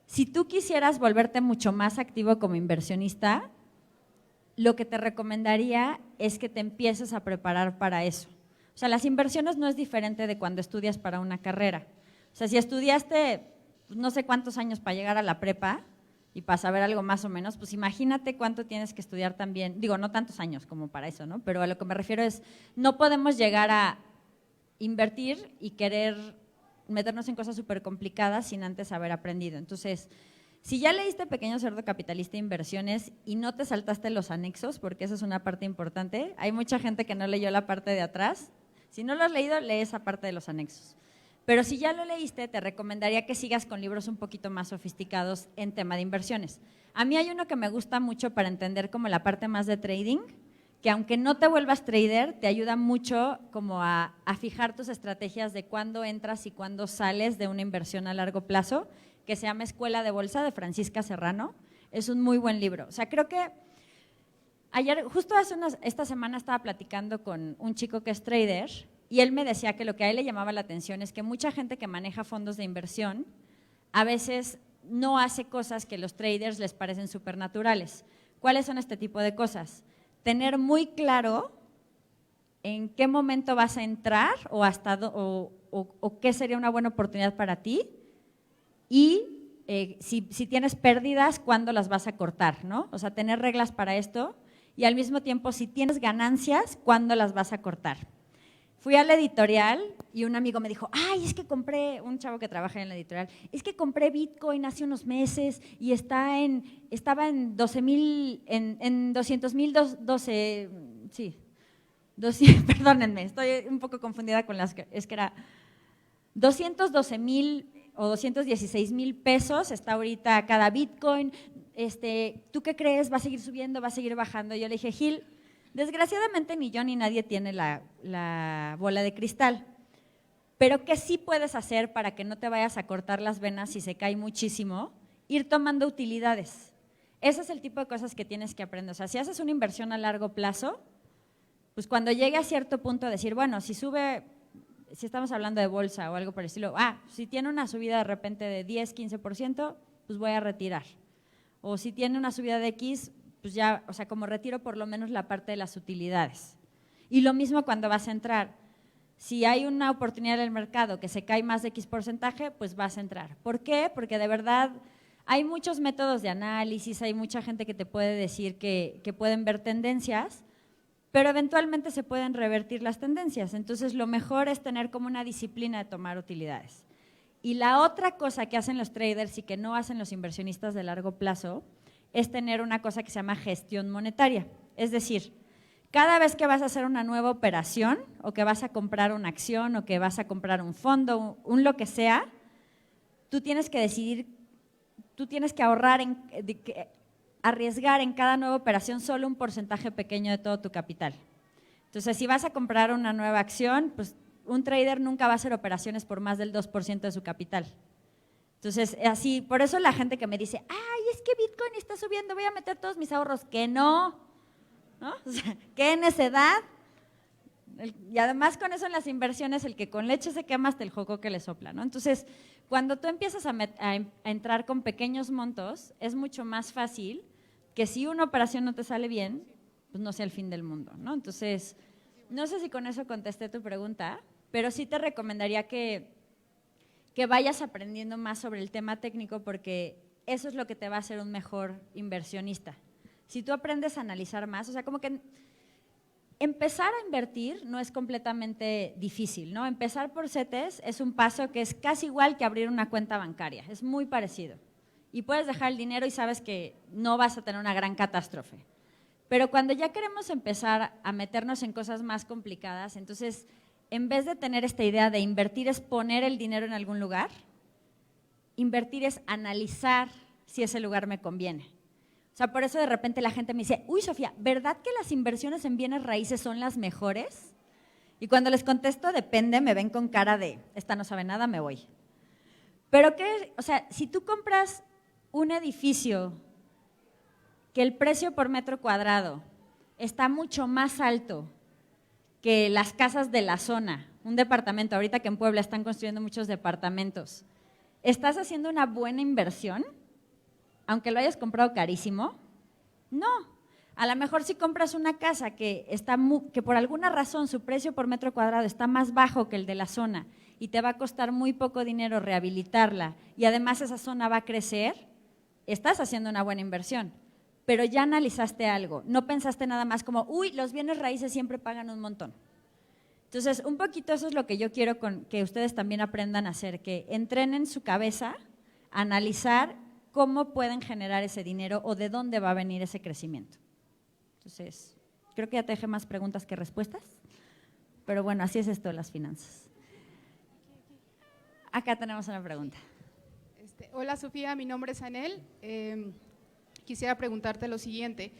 si tú quisieras volverte mucho más activo como inversionista, lo que te recomendaría es que te empieces a preparar para eso. O sea, las inversiones no es diferente de cuando estudias para una carrera. O sea, si estudiaste no sé cuántos años para llegar a la prepa y para saber algo más o menos, pues imagínate cuánto tienes que estudiar también. Digo, no tantos años como para eso, ¿no? Pero a lo que me refiero es, no podemos llegar a invertir y querer meternos en cosas súper complicadas sin antes haber aprendido. Entonces, si ya leíste Pequeño Cerdo Capitalista Inversiones y no te saltaste los anexos, porque esa es una parte importante, hay mucha gente que no leyó la parte de atrás. Si no lo has leído, lee esa parte de los anexos. Pero si ya lo leíste, te recomendaría que sigas con libros un poquito más sofisticados en tema de inversiones. A mí hay uno que me gusta mucho para entender como la parte más de trading, que aunque no te vuelvas trader, te ayuda mucho como a fijar tus estrategias de cuándo entras y cuándo sales de una inversión a largo plazo, que se llama Escuela de Bolsa de Francisca Serrano. Es un muy buen libro. O sea, creo que ayer, justo esta semana estaba platicando con un chico que es trader y él me decía que lo que a él le llamaba la atención es que mucha gente que maneja fondos de inversión a veces no hace cosas que los traders les parecen supernaturales. ¿Cuáles son este tipo de cosas? Tener muy claro en qué momento vas a entrar o qué sería una buena oportunidad para ti y si tienes pérdidas, cuándo las vas a cortar, ¿no? O sea, tener reglas para esto y al mismo tiempo, si tienes ganancias, cuándo las vas a cortar. Fui a la editorial y un amigo me dijo, ay, es que compré, un chavo que trabaja en la editorial, es que compré Bitcoin hace unos meses y estaba en 12,000, en 200,000, sí, perdónenme, estoy un poco confundida con es que era 212,000 o 216,000 pesos, está ahorita cada Bitcoin, ¿tú qué crees? ¿Va a seguir subiendo? ¿Va a seguir bajando? Yo le dije, Gil, desgraciadamente ni yo ni nadie tiene la bola de cristal, pero ¿qué sí puedes hacer para que no te vayas a cortar las venas si se cae muchísimo? Ir tomando utilidades. Ese es el tipo de cosas que tienes que aprender. O sea, si haces una inversión a largo plazo, pues cuando llegue a cierto punto decir, bueno, si estamos hablando de bolsa o algo por el estilo, si tiene una subida de repente de 10, 15%, pues voy a retirar. O si tiene una subida de X, pues ya, o sea, como retiro por lo menos la parte de las utilidades. Y lo mismo cuando vas a entrar. Si hay una oportunidad en el mercado que se cae más de X porcentaje, pues vas a entrar. ¿Por qué? Porque de verdad hay muchos métodos de análisis, hay mucha gente que te puede decir que pueden ver tendencias, pero eventualmente se pueden revertir las tendencias. Entonces, lo mejor es tener como una disciplina de tomar utilidades. Y la otra cosa que hacen los traders y que no hacen los inversionistas de largo plazo es tener una cosa que se llama gestión monetaria. Es decir, cada vez que vas a hacer una nueva operación o que vas a comprar una acción o que vas a comprar un fondo, un lo que sea, tú tienes que decidir, tú tienes que ahorrar, arriesgar en cada nueva operación solo un porcentaje pequeño de todo tu capital. Entonces, si vas a comprar una nueva acción, pues un trader nunca va a hacer operaciones por más del 2% de su capital. Entonces, así, por eso la gente que me dice, ay, es que Bitcoin está subiendo, voy a meter todos mis ahorros, que no, ¿no? O sea, qué necedad. Y además con eso en las inversiones, el que con leche se quema hasta el joco que le sopla, ¿no? Entonces, cuando tú empiezas a entrar con pequeños montos, es mucho más fácil que si una operación no te sale bien, pues no sea el fin del mundo, ¿no? Entonces, no sé si con eso contesté tu pregunta, pero sí te recomendaría que vayas aprendiendo más sobre el tema técnico porque eso es lo que te va a hacer un mejor inversionista. Si tú aprendes a analizar más, o sea, como que empezar a invertir no es completamente difícil, ¿no? Empezar por CETES es un paso que es casi igual que abrir una cuenta bancaria, es muy parecido. Y puedes dejar el dinero y sabes que no vas a tener una gran catástrofe. Pero cuando ya queremos empezar a meternos en cosas más complicadas, entonces, en vez de tener esta idea de invertir es poner el dinero en algún lugar, invertir es analizar si ese lugar me conviene. O sea, por eso de repente la gente me dice, uy, Sofía, ¿verdad que las inversiones en bienes raíces son las mejores? Y cuando les contesto, depende, me ven con cara de, esta no sabe nada, me voy. Pero que, o sea, si tú compras un edificio que el precio por metro cuadrado está mucho más alto que las casas de la zona, un departamento, ahorita que en Puebla están construyendo muchos departamentos, ¿estás haciendo una buena inversión? Aunque lo hayas comprado carísimo, no. A lo mejor si compras una casa que por alguna razón su precio por metro cuadrado está más bajo que el de la zona y te va a costar muy poco dinero rehabilitarla y además esa zona va a crecer, estás haciendo una buena inversión. Pero ya analizaste algo, no pensaste nada más como, uy, los bienes raíces siempre pagan un montón. Entonces, un poquito eso es lo que yo quiero que ustedes también aprendan a hacer, que entrenen su cabeza a analizar cómo pueden generar ese dinero o de dónde va a venir ese crecimiento. Entonces, creo que ya te dejé más preguntas que respuestas, pero bueno, así es esto de las finanzas. Acá tenemos una pregunta. Hola Sofía, mi nombre es Anel. Quisiera preguntarte lo siguiente.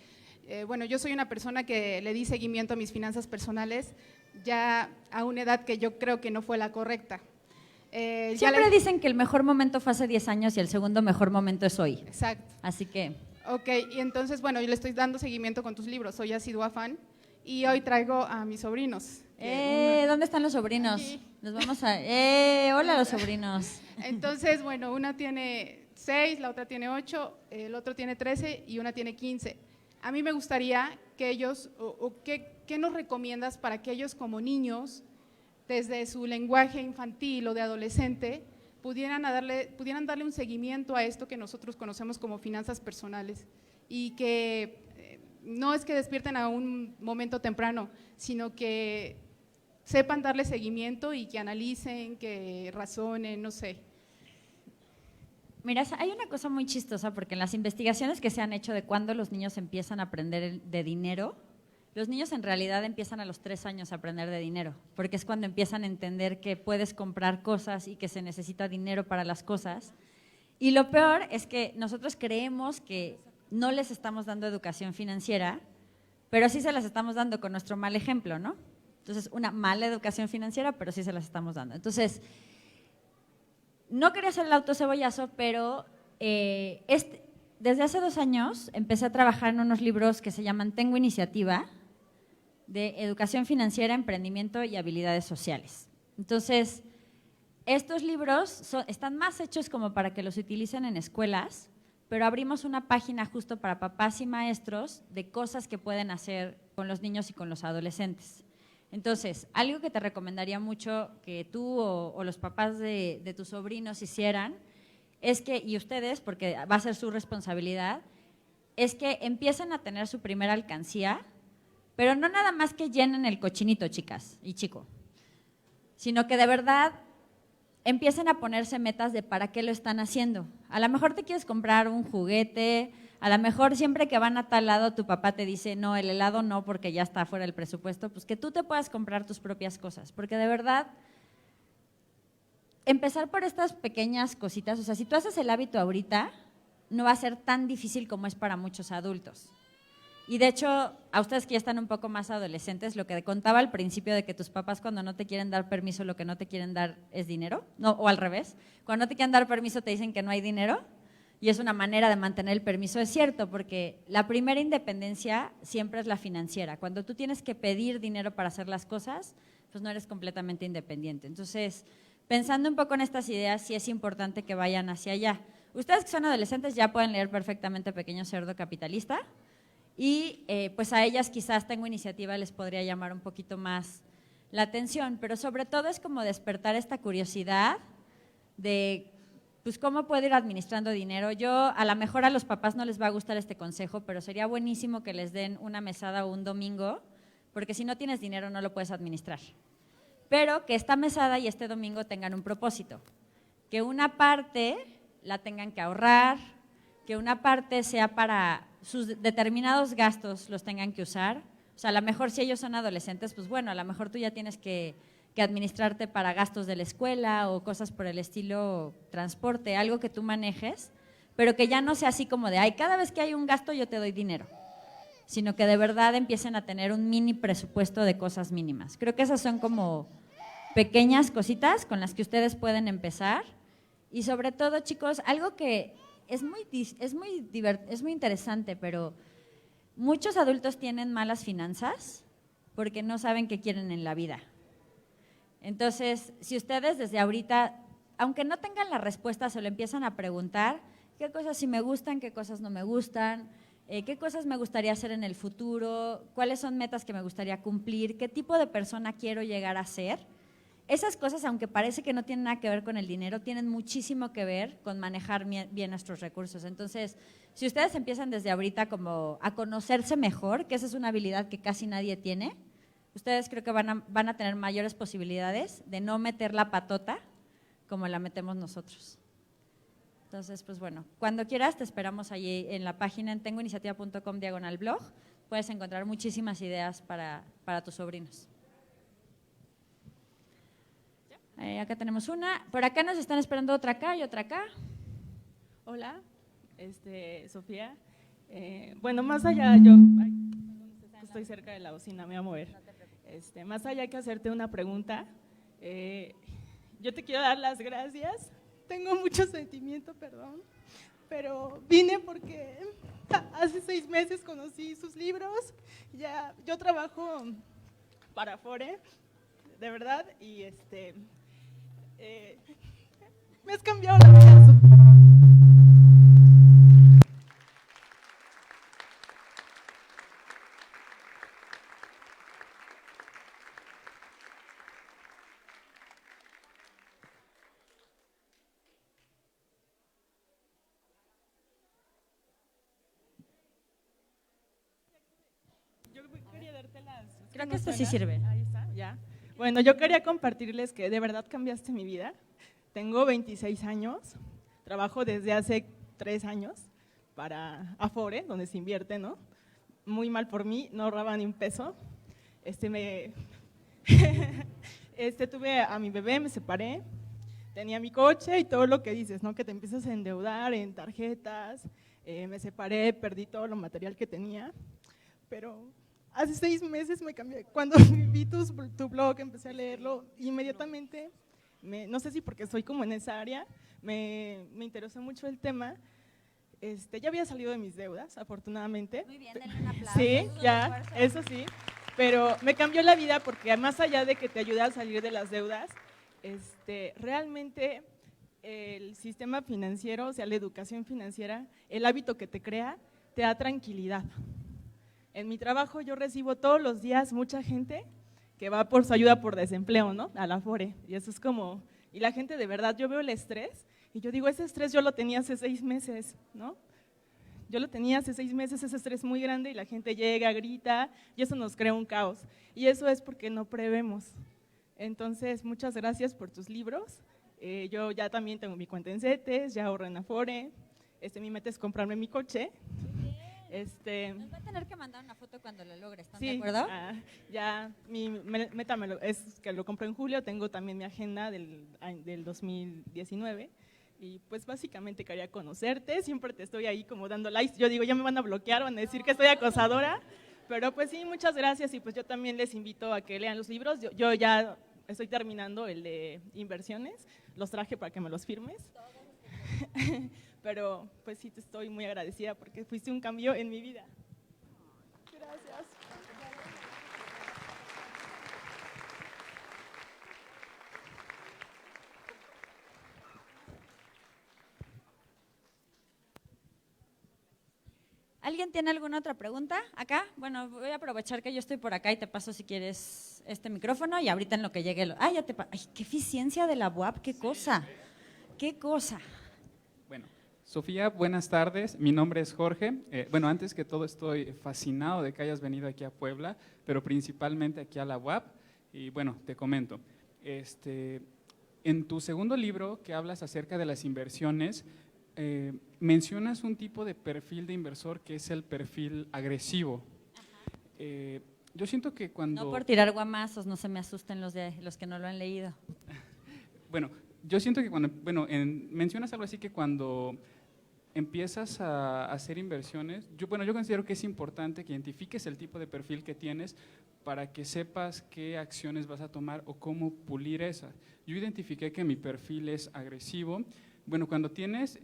Bueno, yo soy una persona que le di seguimiento a mis finanzas personales ya a una edad que yo creo que no fue la correcta. Siempre dicen que el mejor momento fue hace 10 años y el segundo mejor momento es hoy. Exacto. Así que… Ok, y entonces, bueno, yo le estoy dando seguimiento con tus libros, soy asidua fan y hoy traigo a mis sobrinos. ¿Dónde están los sobrinos? Aquí. Los vamos a… hola los sobrinos. Entonces, bueno, una tiene 6, la otra tiene 8, el otro tiene 13 y una tiene 15. A mí me gustaría que ellos, ¿qué nos recomiendas para que ellos como niños, desde su lenguaje infantil o de adolescente, pudieran darle un seguimiento a esto que nosotros conocemos como finanzas personales y que no es que despierten a un momento temprano, sino que sepan darle seguimiento y que analicen, que razonen, no sé. Mira, hay una cosa muy chistosa porque en las investigaciones que se han hecho de cuándo los niños empiezan a aprender de dinero, los niños en realidad empiezan a los 3 años a aprender de dinero, porque es cuando empiezan a entender que puedes comprar cosas y que se necesita dinero para las cosas. Y lo peor es que nosotros creemos que no les estamos dando educación financiera, pero sí se las estamos dando con nuestro mal ejemplo, ¿no? Entonces, una mala educación financiera, pero sí se las estamos dando. Entonces, no quería hacer el autocebollazo, pero desde hace 2 años empecé a trabajar en unos libros que se llaman Tengo Iniciativa, de educación financiera, emprendimiento y habilidades sociales. Entonces, estos libros están más hechos como para que los utilicen en escuelas, pero abrimos una página justo para papás y maestros de cosas que pueden hacer con los niños y con los adolescentes. Entonces, algo que te recomendaría mucho que tú o los papás de tus sobrinos hicieran es que, y ustedes, porque va a ser su responsabilidad, es que empiecen a tener su primera alcancía, pero no nada más que llenen el cochinito, chicas y chico, sino que de verdad empiecen a ponerse metas de para qué lo están haciendo. A lo mejor te quieres comprar un juguete, a lo mejor siempre que van a tal lado tu papá te dice, no, el helado no porque ya está fuera del presupuesto, pues que tú te puedas comprar tus propias cosas, porque de verdad empezar por estas pequeñas cositas, o sea, si tú haces el hábito ahorita, no va a ser tan difícil como es para muchos adultos. Y de hecho, a ustedes que ya están un poco más adolescentes, lo que contaba al principio de que tus papás cuando no te quieren dar permiso, lo que no te quieren dar es dinero, no, o al revés, cuando no te quieren dar permiso te dicen que no hay dinero, y es una manera de mantener el permiso, es cierto, porque la primera independencia siempre es la financiera. Cuando tú tienes que pedir dinero para hacer las cosas, pues no eres completamente independiente. Entonces, pensando un poco en estas ideas, sí es importante que vayan hacia allá. Ustedes que son adolescentes ya pueden leer perfectamente Pequeño Cerdo Capitalista, y pues a ellas quizás Tengo Iniciativa les podría llamar un poquito más la atención, pero sobre todo es como despertar esta curiosidad de pues cómo puedo ir administrando dinero. Yo a lo mejor a los papás no les va a gustar este consejo, pero sería buenísimo que les den una mesada o un domingo, porque si no tienes dinero no lo puedes administrar. Pero que esta mesada y este domingo tengan un propósito, que una parte la tengan que ahorrar, que una parte sea para sus determinados gastos los tengan que usar. O sea, a lo mejor si ellos son adolescentes, pues bueno, a lo mejor tú ya tienes que administrarte para gastos de la escuela o cosas por el estilo, transporte, algo que tú manejes, pero que ya no sea así como de, ay, cada vez que hay un gasto yo te doy dinero, sino que de verdad empiecen a tener un mini presupuesto de cosas mínimas. Creo que esas son como pequeñas cositas con las que ustedes pueden empezar. Y sobre todo, chicos, algo que es muy interesante, pero muchos adultos tienen malas finanzas porque no saben qué quieren en la vida. Entonces, si ustedes desde ahorita, aunque no tengan la respuesta, se lo empiezan a preguntar, qué cosas sí me gustan, qué cosas no me gustan, qué cosas me gustaría hacer en el futuro, cuáles son metas que me gustaría cumplir, qué tipo de persona quiero llegar a ser. Esas cosas, aunque parece que no tienen nada que ver con el dinero, tienen muchísimo que ver con manejar bien nuestros recursos. Entonces, si ustedes empiezan desde ahorita como a conocerse mejor, que esa es una habilidad que casi nadie tiene, ustedes creo que van a tener mayores posibilidades de no meter la patota como la metemos nosotros. Entonces, pues bueno, cuando quieras te esperamos allí en la página en tengoiniciativa.com/blog. Puedes encontrar muchísimas ideas para tus sobrinos. Acá tenemos una. Por acá nos están esperando otra acá y otra acá. Hola, Sofía. Bueno, más allá, yo estoy cerca de la bocina, me voy a mover. Más allá que hacerte una pregunta, yo te quiero dar las gracias. Tengo mucho sentimiento, perdón, pero vine porque hace 6 meses conocí sus libros. Ya, yo trabajo para Afore, de verdad, y me has cambiado la vida. Yo quería darte las… Creo que esto sí sirve. Ahí está, ya. Bueno, yo quería compartirles que de verdad cambiaste mi vida. Tengo 26 años, trabajo desde hace 3 años para Afore, donde se invierte, ¿no? Muy mal por mí, no ahorraba ni un peso. Tuve a mi bebé, me separé, tenía mi coche y todo lo que dices, ¿no? Que te empiezas a endeudar en tarjetas, me separé, perdí todo lo material que tenía, pero hace 6 meses me cambié. Cuando vi tu blog, empecé a leerlo, inmediatamente, no sé si porque estoy como en esa área, me interesó mucho el tema. Ya había salido de mis deudas, afortunadamente. Muy bien, denle un aplauso. Sí, ya, eso sí. Pero me cambió la vida porque más allá de que te ayuda a salir de las deudas, realmente el sistema financiero, o sea, la educación financiera, el hábito que te crea, te da tranquilidad. En mi trabajo yo recibo todos los días mucha gente que va por su ayuda por desempleo, ¿no? A la Afore. Y eso es como, y la gente de verdad, yo veo el estrés y yo digo, ese estrés yo lo tenía hace 6 meses, ¿no? Yo lo tenía hace 6 meses, ese estrés muy grande y la gente llega, grita y eso nos crea un caos. Y eso es porque no prevemos. Entonces, muchas gracias por tus libros. Yo ya también tengo mi cuenta en CETES, ya ahorro en Afore. Mi meta es comprarme mi coche. Nos va a tener que mandar una foto cuando lo logre, ¿están Sí, de acuerdo? ya mi meta es que lo compro en julio, tengo también mi agenda del 2019 y pues básicamente quería conocerte, siempre te estoy ahí como dando likes, yo digo ya me van a bloquear, van a decir que estoy acosadora, pero pues sí, muchas gracias y pues yo también les invito a que lean los libros, yo ya estoy terminando el de inversiones, los traje para que me los firmes, pero pues sí te estoy muy agradecida porque fuiste un cambio en mi vida. Gracias. ¿Alguien tiene alguna otra pregunta? ¿Acá? Bueno, voy a aprovechar que yo estoy por acá y te paso si quieres este micrófono y ahorita en lo que llegue. Ya te ¡Ay, qué eficiencia de la UAP! ¡Qué cosa! ¡Qué cosa! Bueno, Sofía, buenas tardes. Mi nombre es Jorge. Bueno, antes que todo estoy fascinado de que hayas venido aquí a Puebla, pero principalmente aquí a la UAP. Y bueno, te comento. En tu segundo libro, que hablas acerca de las inversiones, mencionas un tipo de perfil de inversor que es el perfil agresivo. Yo siento que cuando… No por tirar guamazos, no se me asusten los que no lo han leído. Bueno, yo siento que cuando… Bueno, mencionas algo así que cuando empiezas a hacer inversiones, yo considero que es importante que identifiques el tipo de perfil que tienes para que sepas qué acciones vas a tomar o cómo pulir esas. Yo identifiqué que mi perfil es agresivo. Bueno, cuando tienes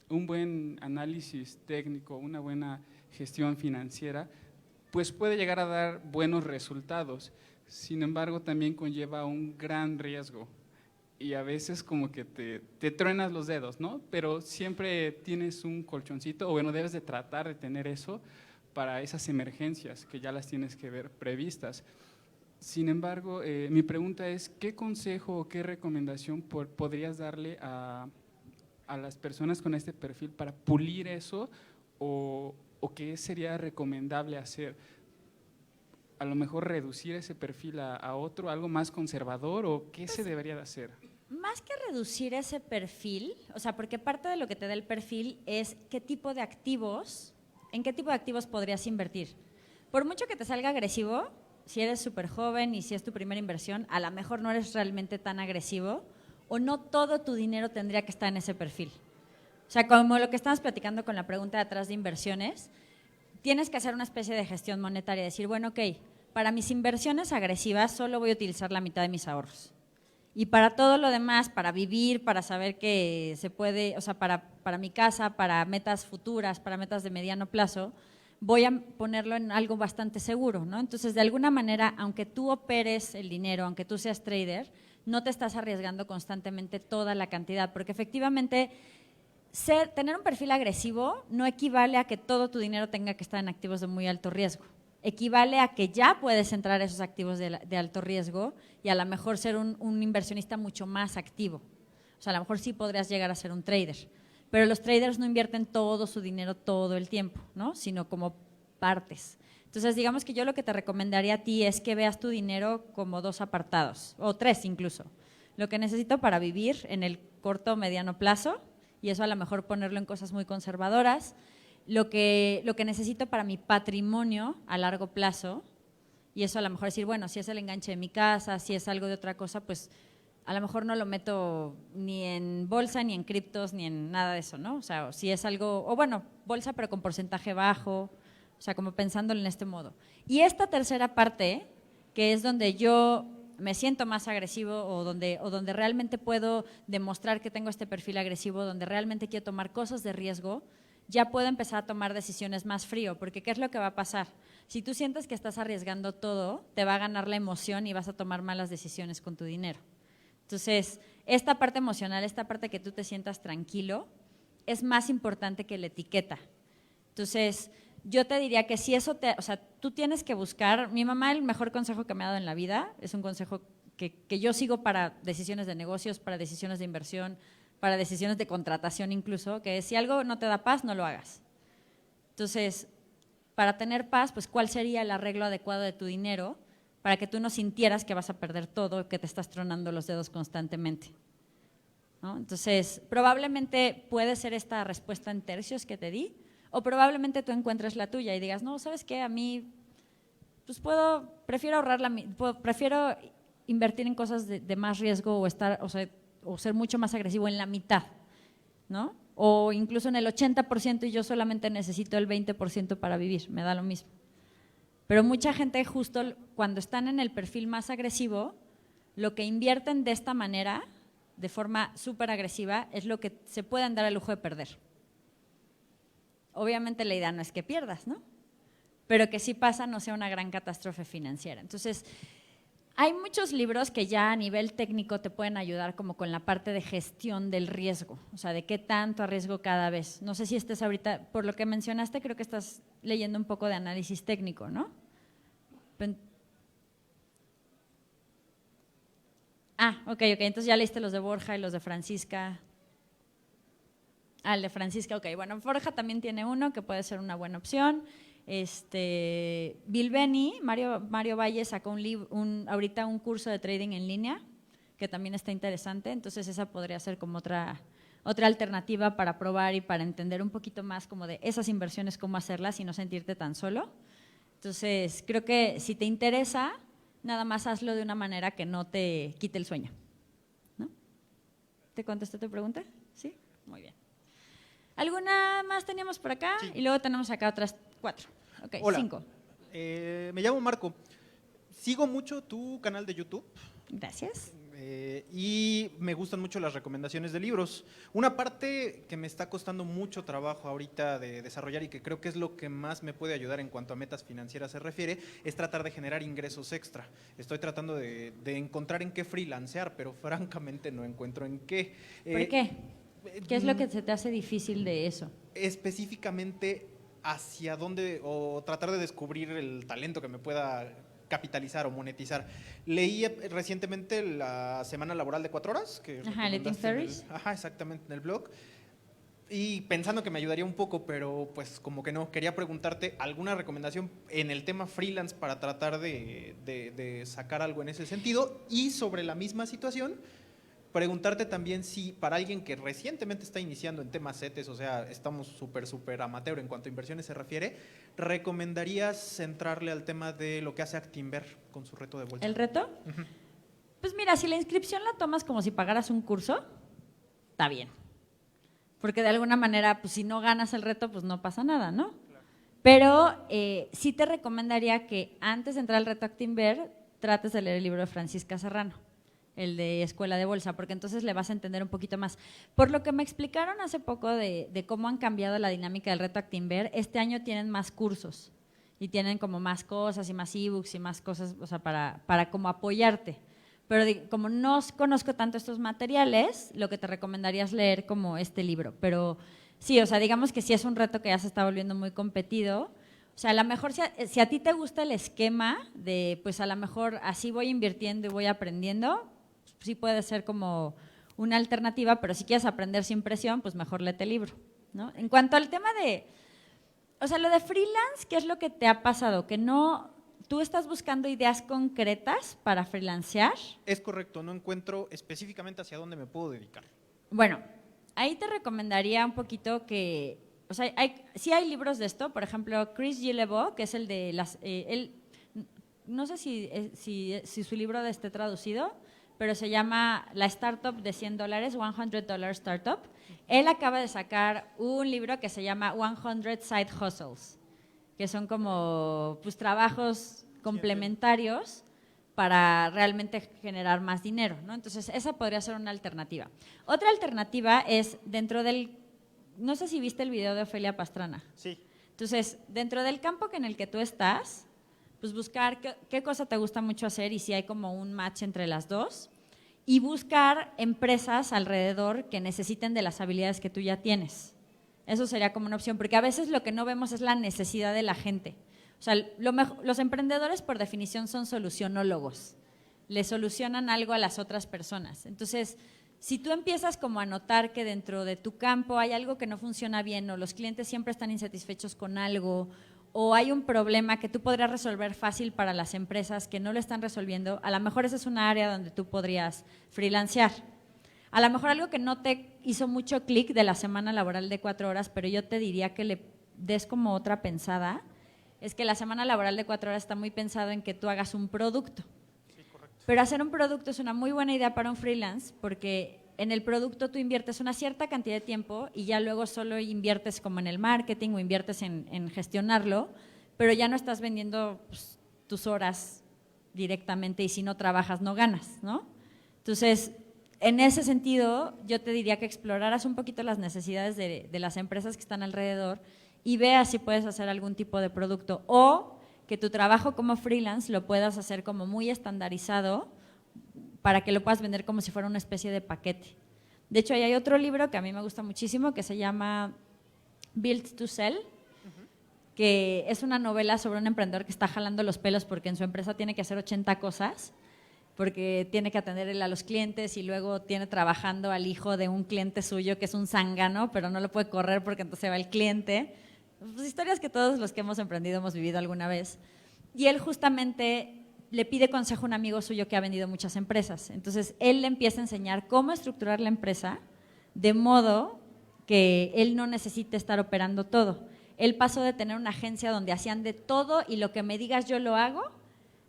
un buen análisis técnico, una buena gestión financiera, pues puede llegar a dar buenos resultados. Sin embargo, también conlleva un gran riesgo y a veces como que te truenas los dedos, ¿no? Pero siempre tienes un colchoncito, o bueno, debes de tratar de tener eso para esas emergencias que ya las tienes que ver previstas. Sin embargo, mi pregunta es, ¿qué consejo o qué recomendación podrías darle a las personas con este perfil para pulir eso o qué sería recomendable hacer? A lo mejor reducir ese perfil a otro, algo más conservador, o qué se debería de hacer. Más que reducir ese perfil, o sea, porque parte de lo que te da el perfil es en qué tipo de activos podrías invertir. Por mucho que te salga agresivo, si eres súper joven y si es tu primera inversión, a lo mejor no eres realmente tan agresivo o no todo tu dinero tendría que estar en ese perfil. O sea, como lo que estamos platicando con la pregunta de atrás de inversiones, tienes que hacer una especie de gestión monetaria, decir, bueno, ok, para mis inversiones agresivas solo voy a utilizar la mitad de mis ahorros. Y para todo lo demás, para vivir, para saber que se puede, o sea, para mi casa, para metas futuras, para metas de mediano plazo, voy a ponerlo en algo bastante seguro, ¿no? Entonces, de alguna manera, aunque tú operes el dinero, aunque tú seas trader, no te estás arriesgando constantemente toda la cantidad, porque efectivamente tener un perfil agresivo no equivale a que todo tu dinero tenga que estar en activos de muy alto riesgo. Equivale a que ya puedes entrar a esos activos de alto riesgo y a lo mejor ser un inversionista mucho más activo. O sea, a lo mejor sí podrías llegar a ser un trader, pero los traders no invierten todo su dinero todo el tiempo, ¿no? Sino como partes. Entonces, digamos que yo lo que te recomendaría a ti es que veas tu dinero como dos apartados, o tres incluso. Lo que necesito para vivir en el corto o mediano plazo, y eso a lo mejor ponerlo en cosas muy conservadoras, lo que necesito para mi patrimonio a largo plazo, y eso a lo mejor decir, bueno, si es el enganche de mi casa, si es algo de otra cosa, pues a lo mejor no lo meto ni en bolsa, ni en criptos, ni en nada de eso, ¿no? O sea, si es algo, o bueno, bolsa pero con porcentaje bajo, o sea, como pensándolo en este modo. Y esta tercera parte, que es donde yo me siento más agresivo o donde realmente puedo demostrar que tengo este perfil agresivo, donde realmente quiero tomar cosas de riesgo, ya puedo empezar a tomar decisiones más frío, porque ¿qué es lo que va a pasar? Si tú sientes que estás arriesgando todo, te va a ganar la emoción y vas a tomar malas decisiones con tu dinero. Entonces, esta parte emocional, esta parte que tú te sientas tranquilo, es más importante que la etiqueta. Entonces, yo te diría que si eso o sea, tú tienes que buscar, mi mamá el mejor consejo que me ha dado en la vida, es un consejo que yo sigo para decisiones de negocios, para decisiones de inversión, para decisiones de contratación incluso, que es, si algo no te da paz, no lo hagas. Entonces, para tener paz, pues ¿cuál sería el arreglo adecuado de tu dinero para que tú no sintieras que vas a perder todo, que te estás tronando los dedos constantemente? ¿No? Entonces, probablemente puede ser esta respuesta en tercios que te di, o probablemente tú encuentres la tuya y digas, no, ¿sabes qué? A mí pues prefiero ahorrar prefiero invertir en cosas de más riesgo o ser mucho más agresivo en la mitad, ¿no? O incluso en el 80% y yo solamente necesito el 20% para vivir, me da lo mismo. Pero mucha gente justo cuando están en el perfil más agresivo, lo que invierten de esta manera, de forma súper agresiva, es lo que se pueden dar el lujo de perder. Obviamente la idea no es que pierdas, ¿no? Pero que si pasa no sea una gran catástrofe financiera. Entonces, hay muchos libros que ya a nivel técnico te pueden ayudar como con la parte de gestión del riesgo, o sea, de qué tanto arriesgo cada vez. No sé si estés ahorita, por lo que mencionaste, creo que estás leyendo un poco de análisis técnico, ¿no? Ok, entonces ya leíste los de Borja y los de Francisca. El de Francisca, ok. Bueno, Borja también tiene uno que puede ser una buena opción. Bilbeni, Mario Valle sacó ahorita un curso de trading en línea que también está interesante, entonces esa podría ser como otra alternativa para probar y para entender un poquito más como de esas inversiones, cómo hacerlas y no sentirte tan solo. Entonces, creo que si te interesa, nada más hazlo de una manera que no te quite el sueño, ¿no? ¿Te contesté tu pregunta? ¿Sí? Muy bien. ¿Alguna más teníamos por acá? Sí. Y luego tenemos acá otras 4. Ok, Hola. 5. Me llamo Marco. Sigo mucho tu canal de YouTube. Gracias. Y me gustan mucho las recomendaciones de libros. Una parte que me está costando mucho trabajo ahorita de desarrollar y que creo que es lo que más me puede ayudar en cuanto a metas financieras se refiere, es tratar de generar ingresos extra. Estoy tratando de encontrar en qué freelancear, pero francamente no encuentro en qué. ¿Por qué? ¿Qué es lo que se te hace difícil de eso? Específicamente hacia dónde, o tratar de descubrir el talento que me pueda capitalizar o monetizar. Leí recientemente la semana laboral de 4 horas. Eating Stories. Exactamente, en el blog. Y pensando que me ayudaría un poco, pero pues como que no. Quería preguntarte alguna recomendación en el tema freelance para tratar de sacar algo en ese sentido. Y sobre la misma situación, preguntarte también si para alguien que recientemente está iniciando en temas CETES, o sea, estamos súper amateur en cuanto a inversiones se refiere, ¿recomendarías centrarle al tema de lo que hace Actinver con su reto de bolsa? ¿El reto? Uh-huh. Pues mira, si la inscripción la tomas como si pagaras un curso, está bien. Porque de alguna manera, pues si no ganas el reto, pues no pasa nada, ¿no? Claro. Pero sí te recomendaría que antes de entrar al reto Actinver, trates de leer el libro de Francisca Serrano, el de Escuela de Bolsa, porque entonces le vas a entender un poquito más. Por lo que me explicaron hace poco de cómo han cambiado la dinámica del reto Actinver, este año tienen más cursos y tienen como más cosas y más ebooks y más cosas, o sea, para como apoyarte. Pero como no conozco tanto estos materiales, lo que te recomendaría es leer como este libro. Pero sí, o sea, digamos que sí es un reto que ya se está volviendo muy competido. O sea, a lo mejor si a ti te gusta el esquema de, pues a lo mejor así voy invirtiendo y voy aprendiendo, sí puede ser como una alternativa, pero si quieres aprender sin presión, pues mejor léete el libro, ¿no? En cuanto al tema o sea, lo de freelance, ¿qué es lo que te ha pasado? Que no, ¿tú estás buscando ideas concretas para freelancear? Es correcto, no encuentro específicamente hacia dónde me puedo dedicar. Bueno, ahí te recomendaría un poquito que, o sea, sí hay libros de esto, por ejemplo, Chris Guillebeau, que es el de no sé si su libro esté traducido, pero se llama La Startup de $100, $100 Startup. Él acaba de sacar un libro que se llama 100 Side Hustles, que son como pues, trabajos complementarios para realmente generar más dinero, ¿no? Entonces, esa podría ser una alternativa. Otra alternativa es dentro no sé si viste el video de Ofelia Pastrana. Sí. Entonces, dentro del campo en el que tú estás, pues buscar qué cosa te gusta mucho hacer y si hay como un match entre las dos, y buscar empresas alrededor que necesiten de las habilidades que tú ya tienes. Eso sería como una opción, porque a veces lo que no vemos es la necesidad de la gente. O sea, los emprendedores por definición son solucionólogos, le solucionan algo a las otras personas. Entonces, si tú empiezas como a notar que dentro de tu campo hay algo que no funciona bien o los clientes siempre están insatisfechos con algo o hay un problema que tú podrías resolver fácil para las empresas que no lo están resolviendo, a lo mejor esa es una área donde tú podrías freelancear. A lo mejor algo que no te hizo mucho clic de la semana laboral de 4 horas, pero yo te diría que le des como otra pensada, es que la semana laboral de 4 horas está muy pensado en que tú hagas un producto. Pero hacer un producto es una muy buena idea para un freelance porque en el producto tú inviertes una cierta cantidad de tiempo y ya luego solo inviertes como en el marketing o inviertes en gestionarlo, pero ya no estás vendiendo pues, tus horas directamente y si no trabajas no ganas, ¿no? Entonces, en ese sentido, yo te diría que exploraras un poquito las necesidades de las empresas que están alrededor y veas si puedes hacer algún tipo de producto o que tu trabajo como freelance lo puedas hacer como muy estandarizado para que lo puedas vender como si fuera una especie de paquete. De hecho, ahí hay otro libro que a mí me gusta muchísimo que se llama Build to Sell, que es una novela sobre un emprendedor que está jalando los pelos porque en su empresa tiene que hacer 80 cosas, porque tiene que atender él a los clientes y luego tiene trabajando al hijo de un cliente suyo que es un zángano, pero no lo puede correr porque entonces va el cliente. Pues historias que todos los que hemos emprendido hemos vivido alguna vez. Y él justamente le pide consejo a un amigo suyo que ha vendido muchas empresas. Entonces, él le empieza a enseñar cómo estructurar la empresa de modo que él no necesite estar operando todo. Él pasó de tener una agencia donde hacían de todo y lo que me digas yo lo hago,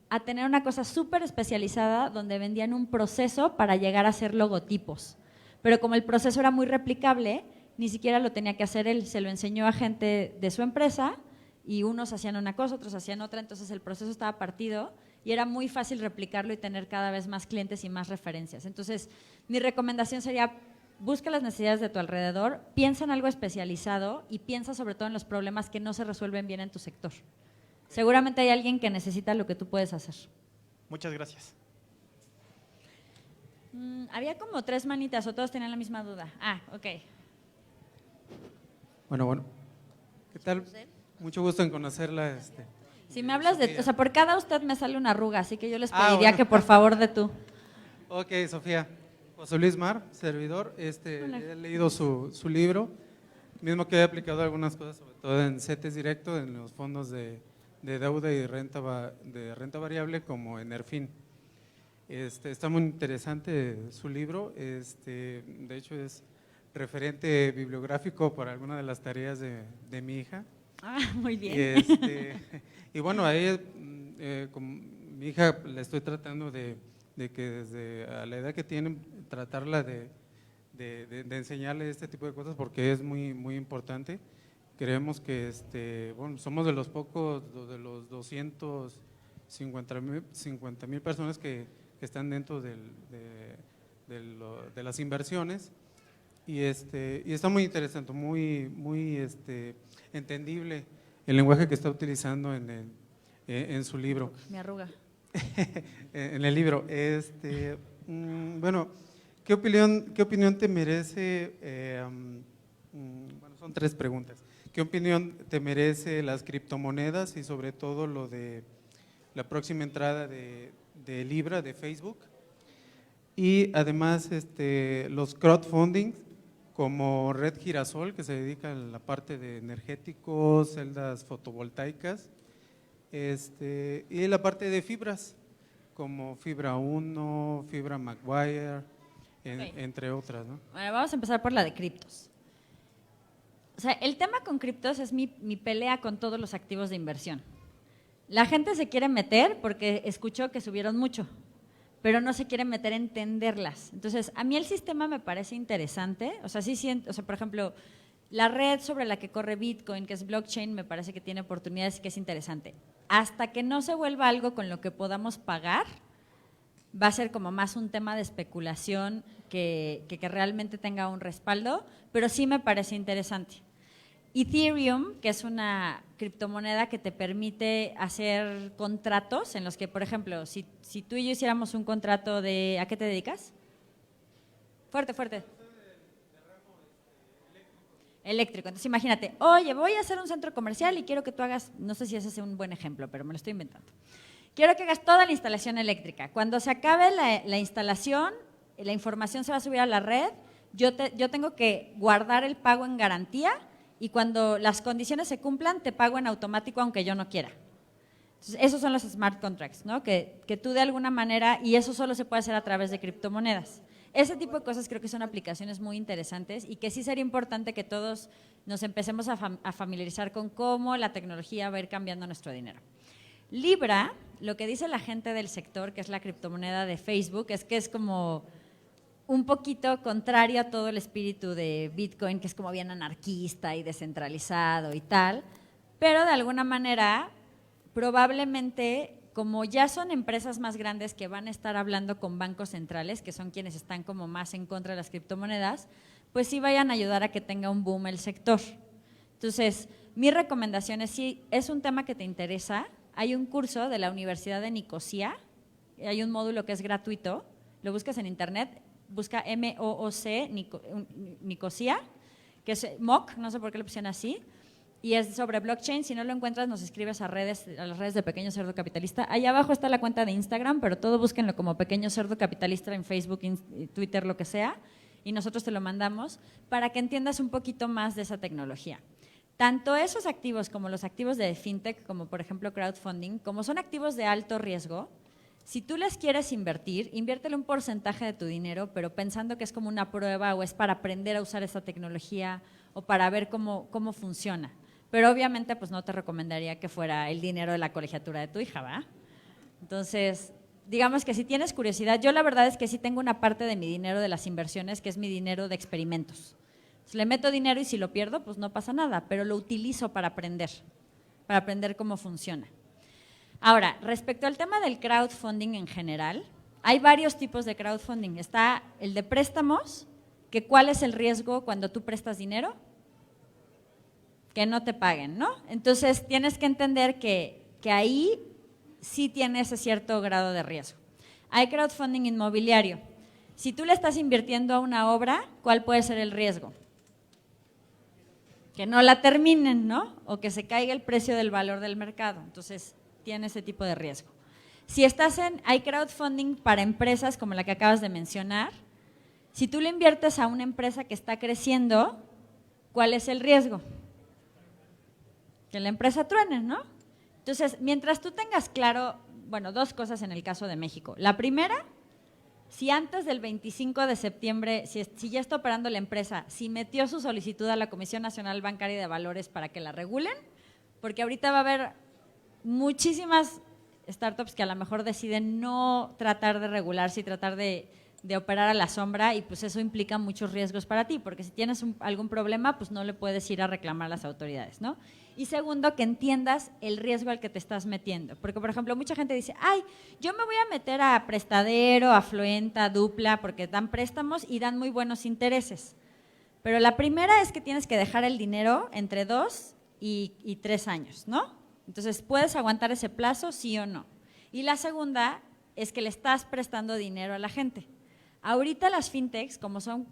a tener una cosa súper especializada donde vendían un proceso para llegar a hacer logotipos. Pero como el proceso era muy replicable, ni siquiera lo tenía que hacer él, se lo enseñó a gente de su empresa y unos hacían una cosa, otros hacían otra, entonces el proceso estaba partido y era muy fácil replicarlo y tener cada vez más clientes y más referencias. Entonces, mi recomendación sería, busca las necesidades de tu alrededor, piensa en algo especializado y piensa sobre todo en los problemas que no se resuelven bien en tu sector. Seguramente hay alguien que necesita lo que tú puedes hacer. Muchas gracias. Había como 3 manitas o todos tenían la misma duda. Ah, ok. Bueno. ¿Qué tal? Mucho gusto en conocerla. Si me hablas Sofía. de, o sea, por cada usted me sale una arruga, así que yo les pediría bueno. que por favor de tú. Ok, Sofía. José Luis Mar, servidor. Hola. He leído su libro, mismo que he aplicado algunas cosas, sobre todo en CETES directo, en los fondos de deuda y de renta variable, como en ERFIN. Está muy interesante su libro. De hecho, es referente bibliográfico para alguna de las tareas de mi hija. Ah, muy bien. Y bueno, ahí con mi hija la estoy tratando de que desde a la edad que tiene, tratarla de enseñarle este tipo de cosas porque es muy, muy importante. Creemos que bueno, somos de los pocos, de los 250,000 personas que están dentro de las inversiones. Y está muy interesante, muy entendible el lenguaje que está utilizando en su libro. Me arruga. En el libro. Bueno, ¿qué opinión te merece? Bueno, son 3 preguntas. ¿Qué opinión te merece las criptomonedas y sobre todo lo de la próxima entrada de Libra de Facebook? Y además los crowdfunding como Red Girasol, que se dedica a la parte de energéticos, celdas fotovoltaicas, y la parte de fibras, como Fibra 1, Fibra Maguire, entre otras, ¿no? Bueno, vamos a empezar por la de criptos. O sea, el tema con criptos es mi pelea con todos los activos de inversión. La gente se quiere meter porque escuchó que subieron mucho, pero no se quiere meter a entenderlas. Entonces, a mí el sistema me parece interesante. O sea, por ejemplo, la red sobre la que corre Bitcoin, que es blockchain, me parece que tiene oportunidades y que es interesante. Hasta que no se vuelva algo con lo que podamos pagar, va a ser como más un tema de especulación que realmente tenga un respaldo, pero sí me parece interesante. Ethereum, que es una criptomoneda que te permite hacer contratos en los que, por ejemplo, si tú y yo hiciéramos un contrato de… ¿A qué te dedicas? Fuerte, fuerte. Eléctrico. Entonces imagínate, oye, voy a hacer un centro comercial y quiero que tú hagas, no sé si ese es un buen ejemplo, pero me lo estoy inventando. Quiero que hagas toda la instalación eléctrica. Cuando se acabe la instalación, la información se va a subir a la red, yo tengo que guardar el pago en garantía y cuando las condiciones se cumplan, te pago en automático aunque yo no quiera. Entonces, esos son los smart contracts, ¿no? Que tú de alguna manera, y eso solo se puede hacer a través de criptomonedas. Ese tipo de cosas creo que son aplicaciones muy interesantes y que sí sería importante que todos nos empecemos a familiarizar con cómo la tecnología va a ir cambiando nuestro dinero. Libra, lo que dice la gente del sector, que es la criptomoneda de Facebook, es que es como un poquito contrario a todo el espíritu de Bitcoin, que es como bien anarquista y descentralizado y tal, pero de alguna manera probablemente, como ya son empresas más grandes que van a estar hablando con bancos centrales, que son quienes están como más en contra de las criptomonedas, pues sí vayan a ayudar a que tenga un boom el sector. Entonces, mi recomendación es, si es un tema que te interesa, hay un curso de la Universidad de Nicosia, hay un módulo que es gratuito, lo buscas en internet, busca MOOC Nicosia, que es MOOC, no sé por qué lo pusieron así, y es sobre blockchain. Si no lo encuentras, nos escribes a las redes de Pequeño Cerdo Capitalista. Ahí abajo está la cuenta de Instagram, pero todo búsquenlo como Pequeño Cerdo Capitalista en Facebook, Twitter, lo que sea, y nosotros te lo mandamos para que entiendas un poquito más de esa tecnología. Tanto esos activos como los activos de fintech, como por ejemplo crowdfunding, como son activos de alto riesgo, si tú les quieres invertir, inviértele un porcentaje de tu dinero, pero pensando que es como una prueba o es para aprender a usar esa tecnología o para ver cómo funciona. Pero obviamente pues no te recomendaría que fuera el dinero de la colegiatura de tu hija, ¿va? Entonces, digamos que si tienes curiosidad, yo la verdad es que sí tengo una parte de mi dinero de las inversiones que es mi dinero de experimentos. Entonces, le meto dinero y si lo pierdo, pues no pasa nada, pero lo utilizo para aprender cómo funciona. Ahora, respecto al tema del crowdfunding en general, hay varios tipos de crowdfunding. Está el de préstamos, que ¿cuál es el riesgo cuando tú prestas dinero? Que no te paguen, ¿no? Entonces, tienes que entender que ahí sí tiene ese cierto grado de riesgo. Hay crowdfunding inmobiliario. Si tú le estás invirtiendo a una obra, ¿cuál puede ser el riesgo? Que no la terminen, ¿no? O que se caiga el precio del valor del mercado. Entonces, tiene ese tipo de riesgo. Si hay crowdfunding para empresas como la que acabas de mencionar. Si tú le inviertes a una empresa que está creciendo, ¿cuál es el riesgo? Que la empresa truene, ¿no? Entonces, mientras tú tengas claro, bueno, dos cosas en el caso de México. La primera, si antes del 25 de septiembre, si ya está operando la empresa, si metió su solicitud a la Comisión Nacional Bancaria de Valores para que la regulen, porque ahorita va a haber muchísimas startups que a lo mejor deciden no tratar de regularse y tratar de operar a la sombra, y pues eso implica muchos riesgos para ti, porque si tienes algún problema, pues no le puedes ir a reclamar a las autoridades, ¿no? Y segundo, que entiendas el riesgo al que te estás metiendo, porque por ejemplo mucha gente dice, ay, yo me voy a meter a Prestadero, a Fluenta, a Dupla, porque dan préstamos y dan muy buenos intereses, pero la primera es que tienes que dejar el dinero entre 2 y 3 años, ¿no? Entonces, ¿puedes aguantar ese plazo, sí o no? Y la segunda es que le estás prestando dinero a la gente. Ahorita las fintechs, como son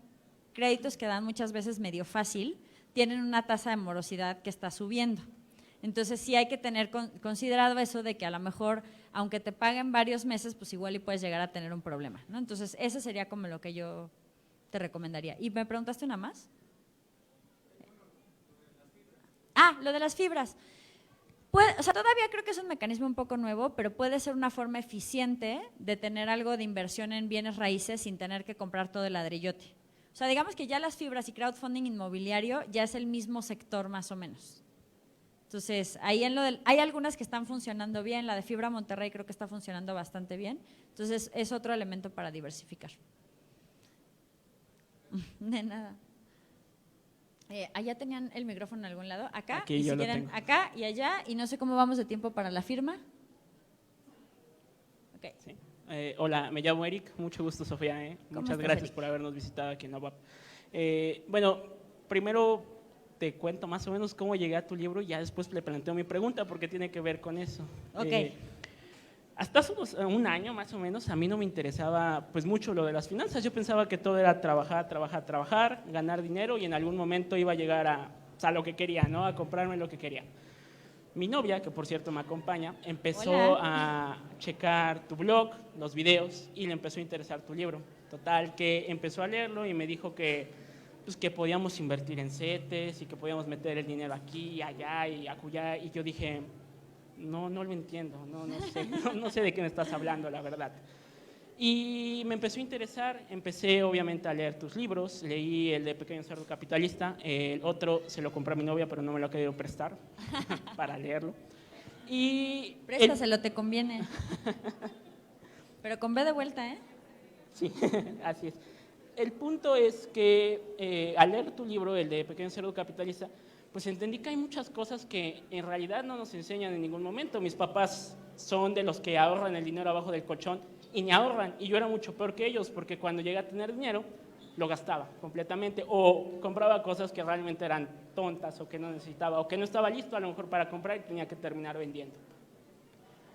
créditos que dan muchas veces medio fácil, tienen una tasa de morosidad que está subiendo. Entonces, sí hay que tener considerado eso de que a lo mejor, aunque te paguen varios meses, pues igual y puedes llegar a tener un problema, ¿no? Entonces, eso sería como lo que yo te recomendaría. ¿Y me preguntaste una más? Lo de las fibras. Todavía creo que es un mecanismo un poco nuevo, pero puede ser una forma eficiente de tener algo de inversión en bienes raíces sin tener que comprar todo el ladrillote. O sea, digamos que ya las fibras y crowdfunding inmobiliario ya es el mismo sector más o menos. Entonces, ahí hay algunas que están funcionando bien, la de Fibra Monterrey creo que está funcionando bastante bien. Entonces, es otro elemento para diversificar. De nada. Allá tenían el micrófono en algún lado, acá, Aquí y yo si lo quieren tengo. acá y allá, y no sé cómo vamos de tiempo para la firma. Okay. Sí. Hola, me llamo Eric, mucho gusto Sofía. ¿Cómo Muchas estás, gracias Eric? por habernos visitado aquí en la UAP. Bueno, primero te cuento más o menos cómo llegué a tu libro y ya después le planteo mi pregunta porque tiene que ver con eso. Ok. Hasta hace un año más o menos a mí no me interesaba pues mucho lo de las finanzas. Yo pensaba que todo era trabajar, ganar dinero y en algún momento iba a llegar a lo que quería, ¿no? A comprarme lo que quería. Mi novia, que por cierto me acompaña, empezó Hola. a checar tu blog, los videos y le empezó a interesar tu libro. Total, que empezó a leerlo y me dijo que, pues, que podíamos invertir en CETES y que podíamos meter el dinero aquí, allá y acullá. Y yo dije, no lo entiendo, no sé de qué me estás hablando, la verdad. Y me empezó a interesar, empecé obviamente a leer tus libros, leí el de Pequeño Cerdo Capitalista, el otro se lo compré a mi novia, pero no me lo ha querido prestar para leerlo. Y préstaselo, te conviene. Pero con B de vuelta, ¿eh? Sí, así es. El punto es que al leer tu libro, el de Pequeño Cerdo Capitalista, pues entendí que hay muchas cosas que en realidad no nos enseñan en ningún momento. Mis papás son de los que ahorran el dinero abajo del colchón y ni ahorran, y yo era mucho peor que ellos, porque cuando llegué a tener dinero, lo gastaba completamente, o compraba cosas que realmente eran tontas, o que no necesitaba, o que no estaba listo a lo mejor para comprar y tenía que terminar vendiendo.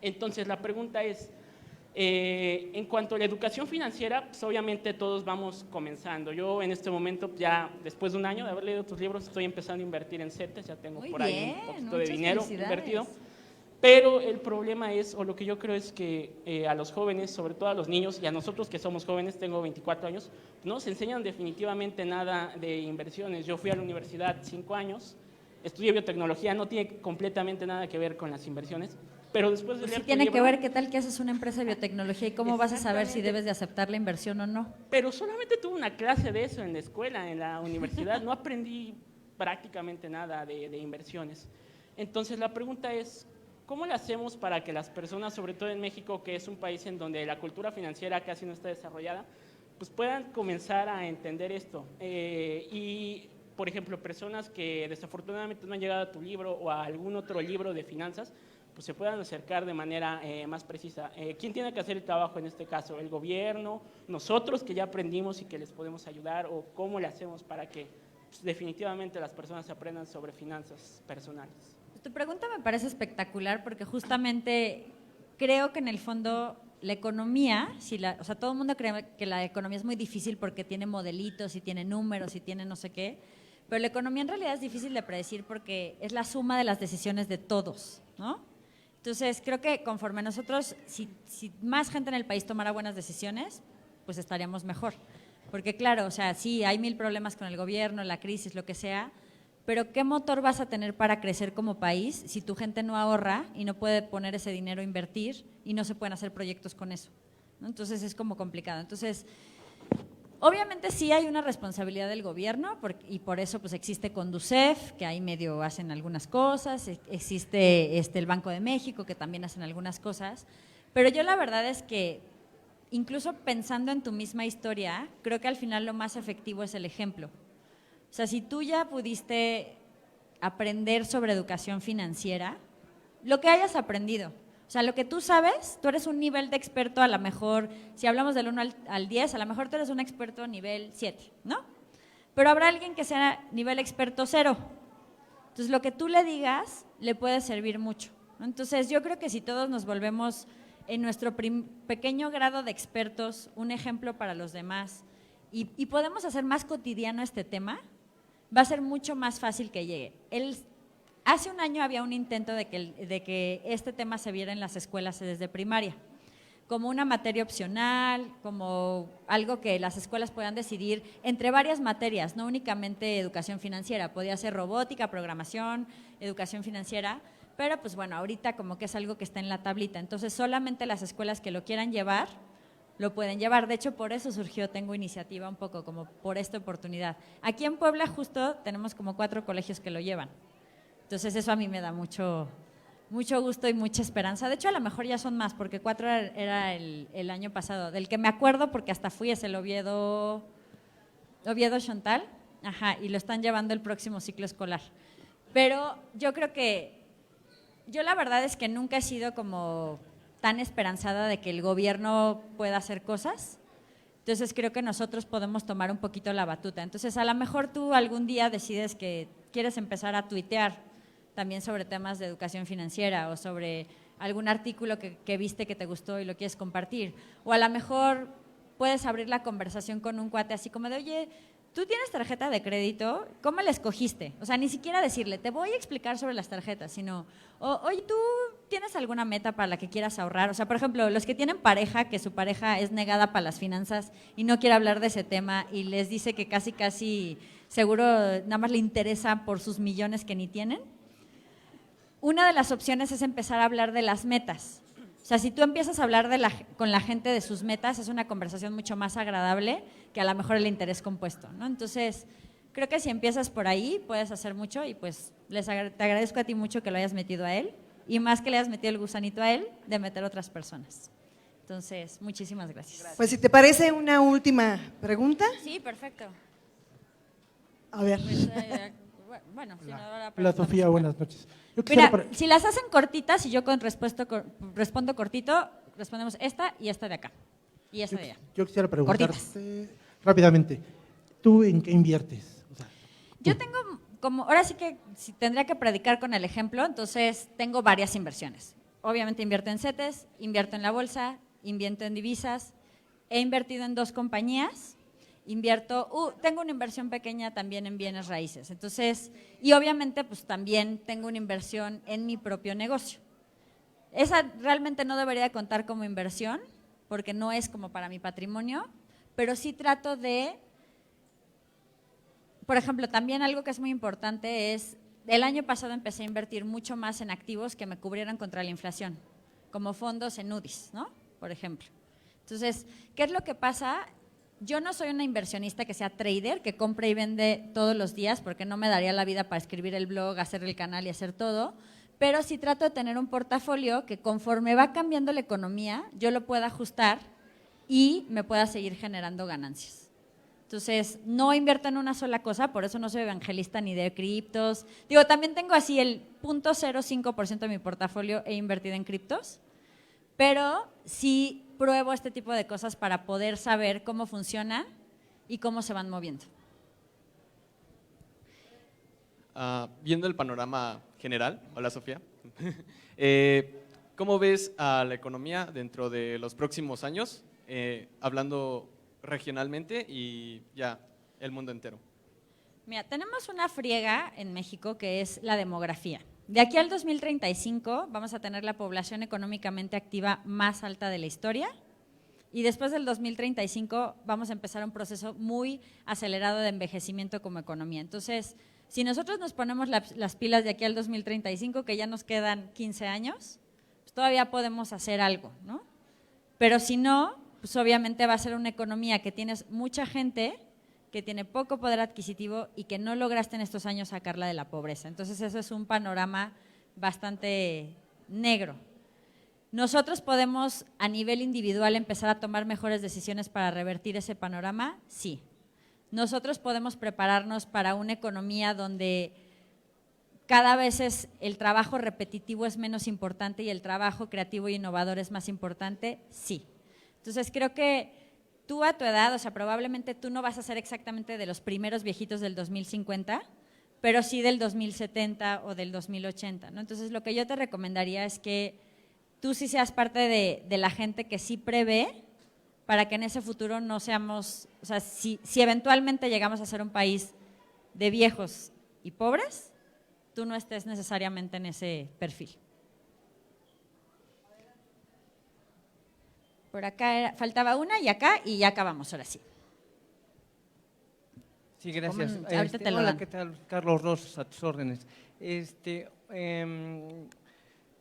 Entonces la pregunta es, en cuanto a la educación financiera, pues obviamente todos vamos comenzando. Yo en este momento, ya después de un año de haber leído tus libros, estoy empezando a invertir en CETES, ya tengo por ahí un poquito de dinero invertido. Pero el problema es, o lo que yo creo es que a los jóvenes, sobre todo a los niños, y a nosotros que somos jóvenes, tengo 24 años, no nos enseñan definitivamente nada de inversiones. Yo fui a la universidad 5 años, estudié biotecnología, no tiene completamente nada que ver con las inversiones, pero después de Pues leer sí tiene tu que libro, ver qué tal que haces una empresa de biotecnología y cómo vas a saber si debes de aceptar la inversión o no. pero solamente tuve una clase de eso en la escuela, en la universidad, no aprendí prácticamente nada de inversiones. Entonces la pregunta es, ¿cómo le hacemos para que las personas, sobre todo en México, que es un país en donde la cultura financiera casi no está desarrollada, pues puedan comenzar a entender esto? Y, por ejemplo, personas que desafortunadamente no han llegado a tu libro o a algún otro libro de finanzas, pues se puedan acercar de manera más precisa. ¿Quién tiene que hacer el trabajo en este caso? ¿El gobierno? ¿Nosotros que ya aprendimos y que les podemos ayudar? ¿O cómo le hacemos para que pues, definitivamente las personas aprendan sobre finanzas personales? Tu pregunta me parece espectacular porque justamente creo que en el fondo la economía, o sea, todo el mundo cree que la economía es muy difícil porque tiene modelitos y tiene números y tiene no sé qué, pero la economía en realidad es difícil de predecir porque es la suma de las decisiones de todos, ¿no? Entonces, creo que conforme nosotros, si más gente en el país tomara buenas decisiones, pues estaríamos mejor. Porque claro, o sea, sí, hay 1000 problemas con el gobierno, la crisis, lo que sea, pero ¿qué motor vas a tener para crecer como país si tu gente no ahorra y no puede poner ese dinero a invertir y no se pueden hacer proyectos con eso, ¿no? Entonces es como complicado. Entonces, obviamente sí hay una responsabilidad del gobierno y por eso pues existe Conducef, que ahí medio hacen algunas cosas, existe el Banco de México, que también hacen algunas cosas, pero yo la verdad es que incluso pensando en tu misma historia, creo que al final lo más efectivo es el ejemplo. O sea, si tú ya pudiste aprender sobre educación financiera, lo que hayas aprendido, o sea, lo que tú sabes, tú eres un nivel de experto a lo mejor, si hablamos del 1 al 10, a lo mejor tú eres un experto nivel 7, ¿no? Pero habrá alguien que sea nivel experto 0. Entonces, lo que tú le digas le puede servir mucho, ¿no? Entonces, yo creo que si todos nos volvemos en nuestro pequeño grado de expertos un ejemplo para los demás y podemos hacer más cotidiano este tema, va a ser mucho más fácil que llegue. Hace un año había un intento de que este tema se viera en las escuelas desde primaria, como una materia opcional, como algo que las escuelas puedan decidir entre varias materias, no únicamente educación financiera, podía ser robótica, programación, educación financiera, pero pues bueno, ahorita como que es algo que está en la tablita, entonces solamente las escuelas que lo quieran llevar lo pueden llevar. De hecho, por eso surgió Tengo Iniciativa un poco, como por esta oportunidad. Aquí en Puebla justo tenemos como 4 colegios que lo llevan. Entonces eso a mí me da mucho gusto y mucha esperanza. De hecho, a lo mejor ya son más, porque 4 era el año pasado. Del que me acuerdo, porque hasta fui, es el Oviedo Chontal, y lo están llevando el próximo ciclo escolar. Pero yo creo que, yo la verdad es que nunca he sido como tan esperanzada de que el gobierno pueda hacer cosas. Entonces creo que nosotros podemos tomar un poquito la batuta. Entonces a lo mejor tú algún día decides que quieres empezar a tuitear también sobre temas de educación financiera o sobre algún artículo que viste que te gustó y lo quieres compartir. O a lo mejor puedes abrir la conversación con un cuate así como de, oye, ¿tú tienes tarjeta de crédito? ¿Cómo la escogiste? O sea, ni siquiera decirle, te voy a explicar sobre las tarjetas, sino, oye, ¿tú tienes alguna meta para la que quieras ahorrar? O sea, por ejemplo, los que tienen pareja, que su pareja es negada para las finanzas y no quiere hablar de ese tema y les dice que casi seguro nada más le interesa por sus millones que ni tienen. Una de las opciones es empezar a hablar de las metas. O sea, si tú empiezas a hablar con la gente de sus metas, es una conversación mucho más agradable que a lo mejor el interés compuesto, ¿no? Entonces, creo que si empiezas por ahí, puedes hacer mucho y pues te agradezco a ti mucho que lo hayas metido a él y más que le hayas metido el gusanito a él de meter a otras personas. Entonces, muchísimas gracias. Pues si te parece una última pregunta. Sí, perfecto. A ver. Pues, bueno, si no, ahora Hola Sofía, buenas noches. Yo Mira, quisiera si las hacen cortitas y yo respondo cortito, respondemos esta y esta de acá. Y esta de allá. yo quisiera Cortitas. preguntarte rápidamente, ¿tú en qué inviertes? O sea, Yo tengo como, ahora sí que si tendría que predicar con el ejemplo, entonces tengo varias inversiones. Obviamente invierto en CETES, invierto en la bolsa, invierto en divisas, he invertido en 2 compañías, tengo una inversión pequeña también en bienes raíces. Entonces, y obviamente pues también tengo una inversión en mi propio negocio. Esa realmente no debería contar como inversión, porque no es como para mi patrimonio, pero sí trato de, por ejemplo, también algo que es muy importante es, el año pasado empecé a invertir mucho más en activos que me cubrieran contra la inflación, como fondos en UDIs, ¿no? Por ejemplo. Entonces, ¿qué es lo que pasa? Yo no soy una inversionista que sea trader, que compre y vende todos los días, porque no me daría la vida para escribir el blog, hacer el canal y hacer todo, pero sí trato de tener un portafolio que conforme va cambiando la economía, yo lo pueda ajustar y me pueda seguir generando ganancias. Entonces, no invierto en una sola cosa, por eso no soy evangelista ni de criptos. Digo, también tengo así el 0.05% de mi portafolio he invertido en criptos, pero sí pruebo este tipo de cosas para poder saber cómo funcionan y cómo se van moviendo. Viendo el panorama general, hola Sofía, ¿cómo ves a la economía dentro de los próximos años, hablando regionalmente y ya el mundo entero? Mira, tenemos una friega en México que es la demografía. De aquí al 2035 vamos a tener la población económicamente activa más alta de la historia y después del 2035 vamos a empezar un proceso muy acelerado de envejecimiento como economía. Entonces, si nosotros nos ponemos las pilas de aquí al 2035, que ya nos quedan 15 años, pues todavía podemos hacer algo, ¿no? Pero si no, pues obviamente va a ser una economía que tienes mucha gente, que tiene poco poder adquisitivo y que no lograste en estos años sacarla de la pobreza. Entonces, eso es un panorama bastante negro. ¿Nosotros podemos a nivel individual empezar a tomar mejores decisiones para revertir ese panorama? Sí. Nosotros podemos prepararnos para una economía donde cada vez el trabajo repetitivo es menos importante y el trabajo creativo e innovador es más importante. Sí. Entonces, creo que tú a tu edad, o sea, probablemente tú no vas a ser exactamente de los primeros viejitos del 2050, pero sí del 2070 o del 2080, ¿no? Entonces, lo que yo te recomendaría es que tú sí seas parte de la gente que sí prevé para que en ese futuro no seamos, o sea, si eventualmente llegamos a ser un país de viejos y pobres, tú no estés necesariamente en ese perfil. Por acá faltaba una y acá y ya acabamos, ahora sí. Sí, gracias. Ahorita te lo hola, dan. ¿qué tal? Carlos Rosas, a tus órdenes.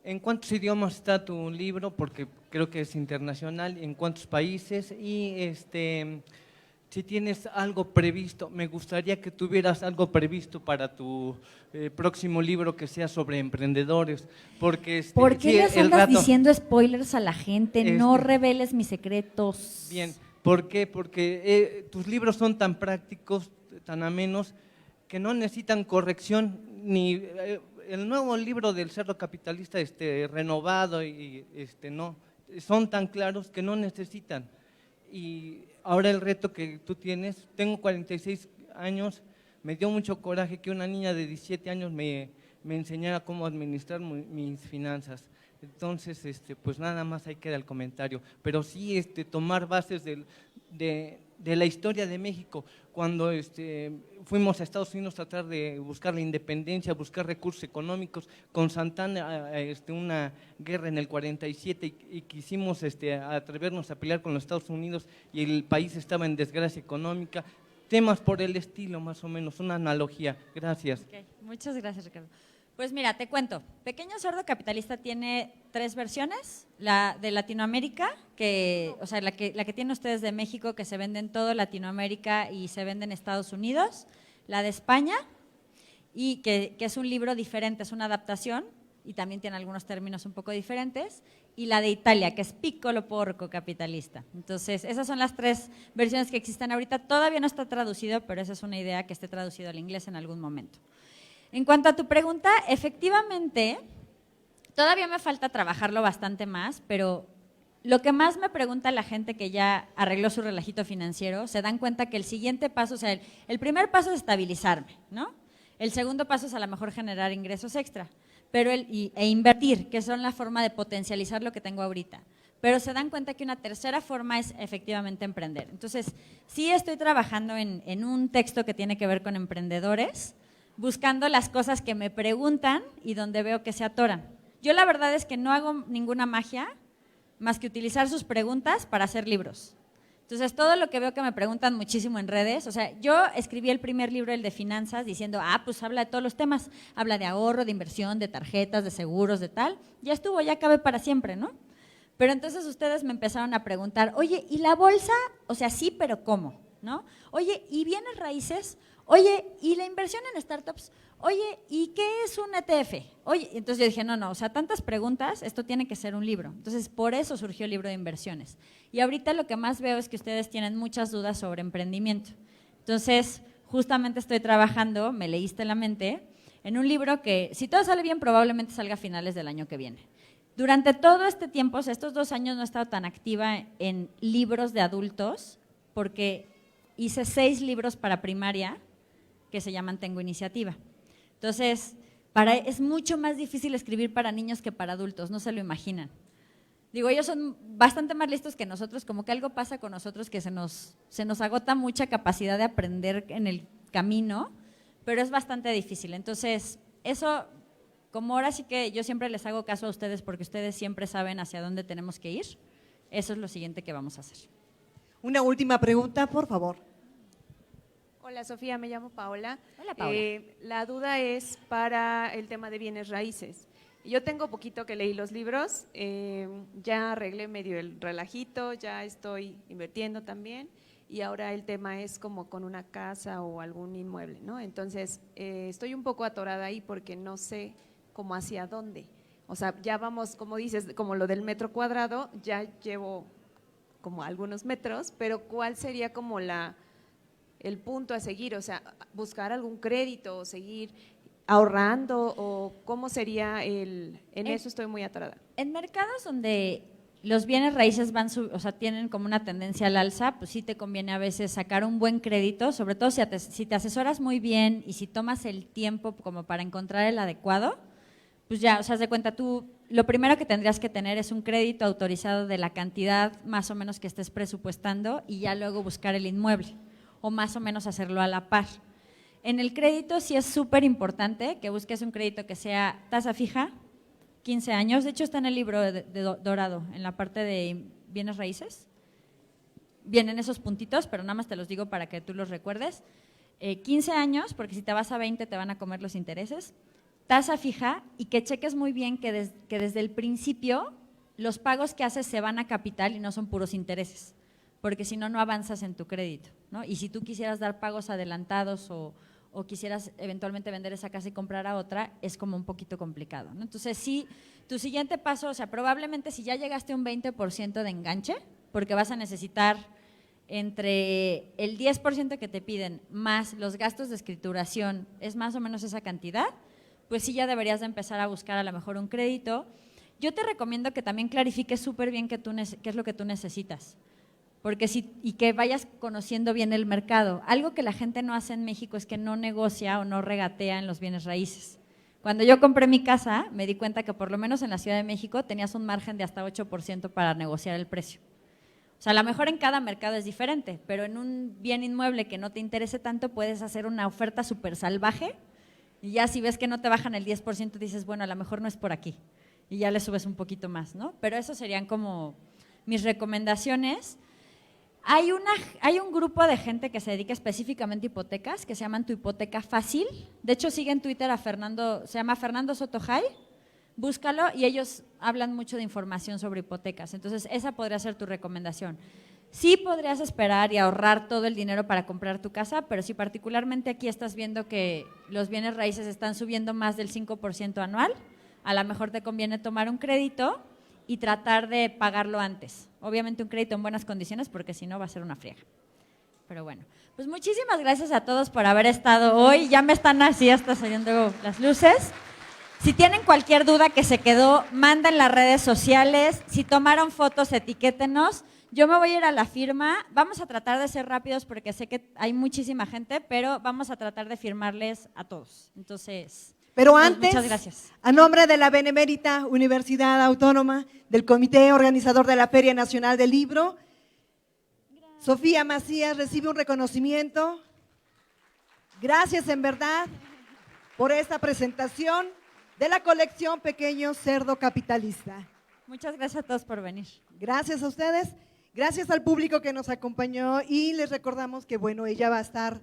¿En cuántos idiomas está tu libro? Porque creo que es internacional. ¿En cuántos países? Y si tienes algo previsto, me gustaría que tuvieras algo previsto para tu próximo libro que sea sobre emprendedores. Porque ¿Por qué sí, les andas diciendo spoilers a la gente? No reveles mis secretos. Bien, ¿por qué? Porque tus libros son tan prácticos, tan amenos, que no necesitan corrección ni… el nuevo libro del Cerdo Capitalista renovado y no, son tan claros que no necesitan. Y ahora el reto que tú tienes, tengo 46 años, me dio mucho coraje que una niña de 17 años me enseñara cómo administrar mis finanzas. Entonces, pues nada más ahí queda el comentario. Pero sí tomar bases de la historia de México. Cuando fuimos a Estados Unidos a tratar de buscar la independencia, buscar recursos económicos, con Santana una guerra en el 47 y quisimos atrevernos a pelear con los Estados Unidos y el país estaba en desgracia económica. Temas por el estilo, más o menos, una analogía. Gracias. Okay. Muchas gracias, Ricardo. Pues mira, te cuento. Pequeño Cerdo Capitalista tiene 3 versiones. La de Latinoamérica, o sea, la que tienen ustedes de México, que se vende en todo Latinoamérica y se vende en Estados Unidos. La de España, y que es un libro diferente, es una adaptación, y también tiene algunos términos un poco diferentes. Y la de Italia, que es Piccolo Porco Capitalista. Entonces, esas son las 3 versiones que existen ahorita. Todavía no está traducido, pero esa es una idea que esté traducido al inglés en algún momento. En cuanto a tu pregunta, efectivamente, todavía me falta trabajarlo bastante más, pero lo que más me pregunta la gente que ya arregló su relajito financiero, se dan cuenta que el siguiente paso, o sea, el primer paso es estabilizarme, ¿no? El segundo paso es a lo mejor generar ingresos extra, pero e invertir, que son la forma de potencializar lo que tengo ahorita. Pero se dan cuenta que una tercera forma es efectivamente emprender. Entonces, sí estoy trabajando en un texto que tiene que ver con emprendedores, buscando las cosas que me preguntan y donde veo que se atoran. Yo la verdad es que no hago ninguna magia más que utilizar sus preguntas para hacer libros. Entonces, todo lo que veo que me preguntan muchísimo en redes, o sea, yo escribí el primer libro, el de finanzas, diciendo, pues habla de todos los temas, habla de ahorro, de inversión, de tarjetas, de seguros, de tal, ya estuvo, ya cabe para siempre, ¿no? Pero entonces ustedes me empezaron a preguntar, oye, ¿y la bolsa? O sea, sí, pero ¿cómo? ¿No? Oye, ¿y bienes raíces? Oye, ¿y la inversión en startups? Oye, ¿y qué es un ETF? Oye, entonces yo dije, no, o sea, tantas preguntas, esto tiene que ser un libro. Entonces, por eso surgió el libro de inversiones. Y ahorita lo que más veo es que ustedes tienen muchas dudas sobre emprendimiento. Entonces, justamente estoy trabajando, me leíste la mente, en un libro que, si todo sale bien, probablemente salga a finales del año que viene. Durante todo este tiempo, o sea, estos 2 años no he estado tan activa en libros de adultos, porque hice 6 libros para primaria que se llaman Tengo Iniciativa. Entonces, es mucho más difícil escribir para niños que para adultos, no se lo imaginan. Digo, ellos son bastante más listos que nosotros, como que algo pasa con nosotros que se nos agota mucha capacidad de aprender en el camino, pero es bastante difícil. Entonces, eso, como ahora sí que yo siempre les hago caso a ustedes porque ustedes siempre saben hacia dónde tenemos que ir, eso es lo siguiente que vamos a hacer. Una última pregunta, por favor. Hola Sofía, me llamo Paola. Hola Paola. La duda es para el tema de bienes raíces. Yo tengo poquito que leí los libros, ya arreglé medio el relajito, ya estoy invirtiendo también y ahora el tema es como con una casa o algún inmueble, ¿no? Entonces, estoy un poco atorada ahí porque no sé cómo hacia dónde. O sea, ya vamos, como dices, como lo del metro cuadrado, ya llevo como algunos metros, pero ¿cuál sería como el punto a seguir? O sea, buscar algún crédito o seguir ahorrando o cómo sería en eso estoy muy atorada. En mercados donde los bienes raíces o sea, tienen como una tendencia al alza, pues sí te conviene a veces sacar un buen crédito, sobre todo si te asesoras muy bien y si tomas el tiempo como para encontrar el adecuado, pues ya, o sea, haz de cuenta tú, lo primero que tendrías que tener es un crédito autorizado de la cantidad más o menos que estés presupuestando y ya luego buscar el inmueble o más o menos hacerlo a la par. En el crédito sí es súper importante que busques un crédito que sea tasa fija, 15 años, de hecho está en el libro de Dorado, en la parte de bienes raíces, vienen esos puntitos, pero nada más te los digo para que tú los recuerdes, 15 años, porque si te vas a 20 te van a comer los intereses, tasa fija y que cheques muy bien que desde el principio los pagos que haces se van a capital y no son puros intereses, porque si no, no avanzas en tu crédito, ¿no? Y si tú quisieras dar pagos adelantados o quisieras eventualmente vender esa casa y comprar a otra, es como un poquito complicado, ¿no? Entonces, sí, tu siguiente paso, o sea, probablemente si ya llegaste a un 20% de enganche, porque vas a necesitar entre el 10% que te piden más los gastos de escrituración, es más o menos esa cantidad, pues sí ya deberías de empezar a buscar a lo mejor un crédito. Yo te recomiendo que también clarifiques súper bien qué es lo que tú necesitas. Y que vayas conociendo bien el mercado. Algo que la gente no hace en México es que no negocia o no regatea en los bienes raíces. Cuando yo compré mi casa, me di cuenta que por lo menos en la Ciudad de México tenías un margen de hasta 8% para negociar el precio. O sea, a lo mejor en cada mercado es diferente, pero en un bien inmueble que no te interese tanto, puedes hacer una oferta súper salvaje y ya si ves que no te bajan el 10%, dices, bueno, a lo mejor no es por aquí. Y ya le subes un poquito más, ¿no? Pero eso serían como mis recomendaciones. Hay un grupo de gente que se dedica específicamente a hipotecas, que se llaman Tu Hipoteca Fácil. De hecho, sigue en Twitter a Fernando, se llama Fernando Sotojay. Búscalo y ellos hablan mucho de información sobre hipotecas. Entonces, esa podría ser tu recomendación. Sí podrías esperar y ahorrar todo el dinero para comprar tu casa, pero si particularmente aquí estás viendo que los bienes raíces están subiendo más del 5% anual, a lo mejor te conviene tomar un crédito y tratar de pagarlo antes. Obviamente un crédito en buenas condiciones, porque si no va a ser una friega. Pero bueno, pues muchísimas gracias a todos por haber estado hoy. Ya me están así hasta saliendo las luces. Si tienen cualquier duda que se quedó, manden las redes sociales. Si tomaron fotos, etiquétenos. Yo me voy a ir a la firma. Vamos a tratar de ser rápidos porque sé que hay muchísima gente, pero vamos a tratar de firmarles a todos. Entonces, pero pues, antes, muchas gracias. A nombre de la Benemérita Universidad Autónoma, del Comité Organizador de la Feria Nacional del Libro, Sofía Macías recibe un reconocimiento. Gracias en verdad por esta presentación de la colección Pequeño Cerdo Capitalista. Muchas gracias a todos por venir. Gracias a ustedes, gracias al público que nos acompañó y les recordamos que bueno, ella va a estar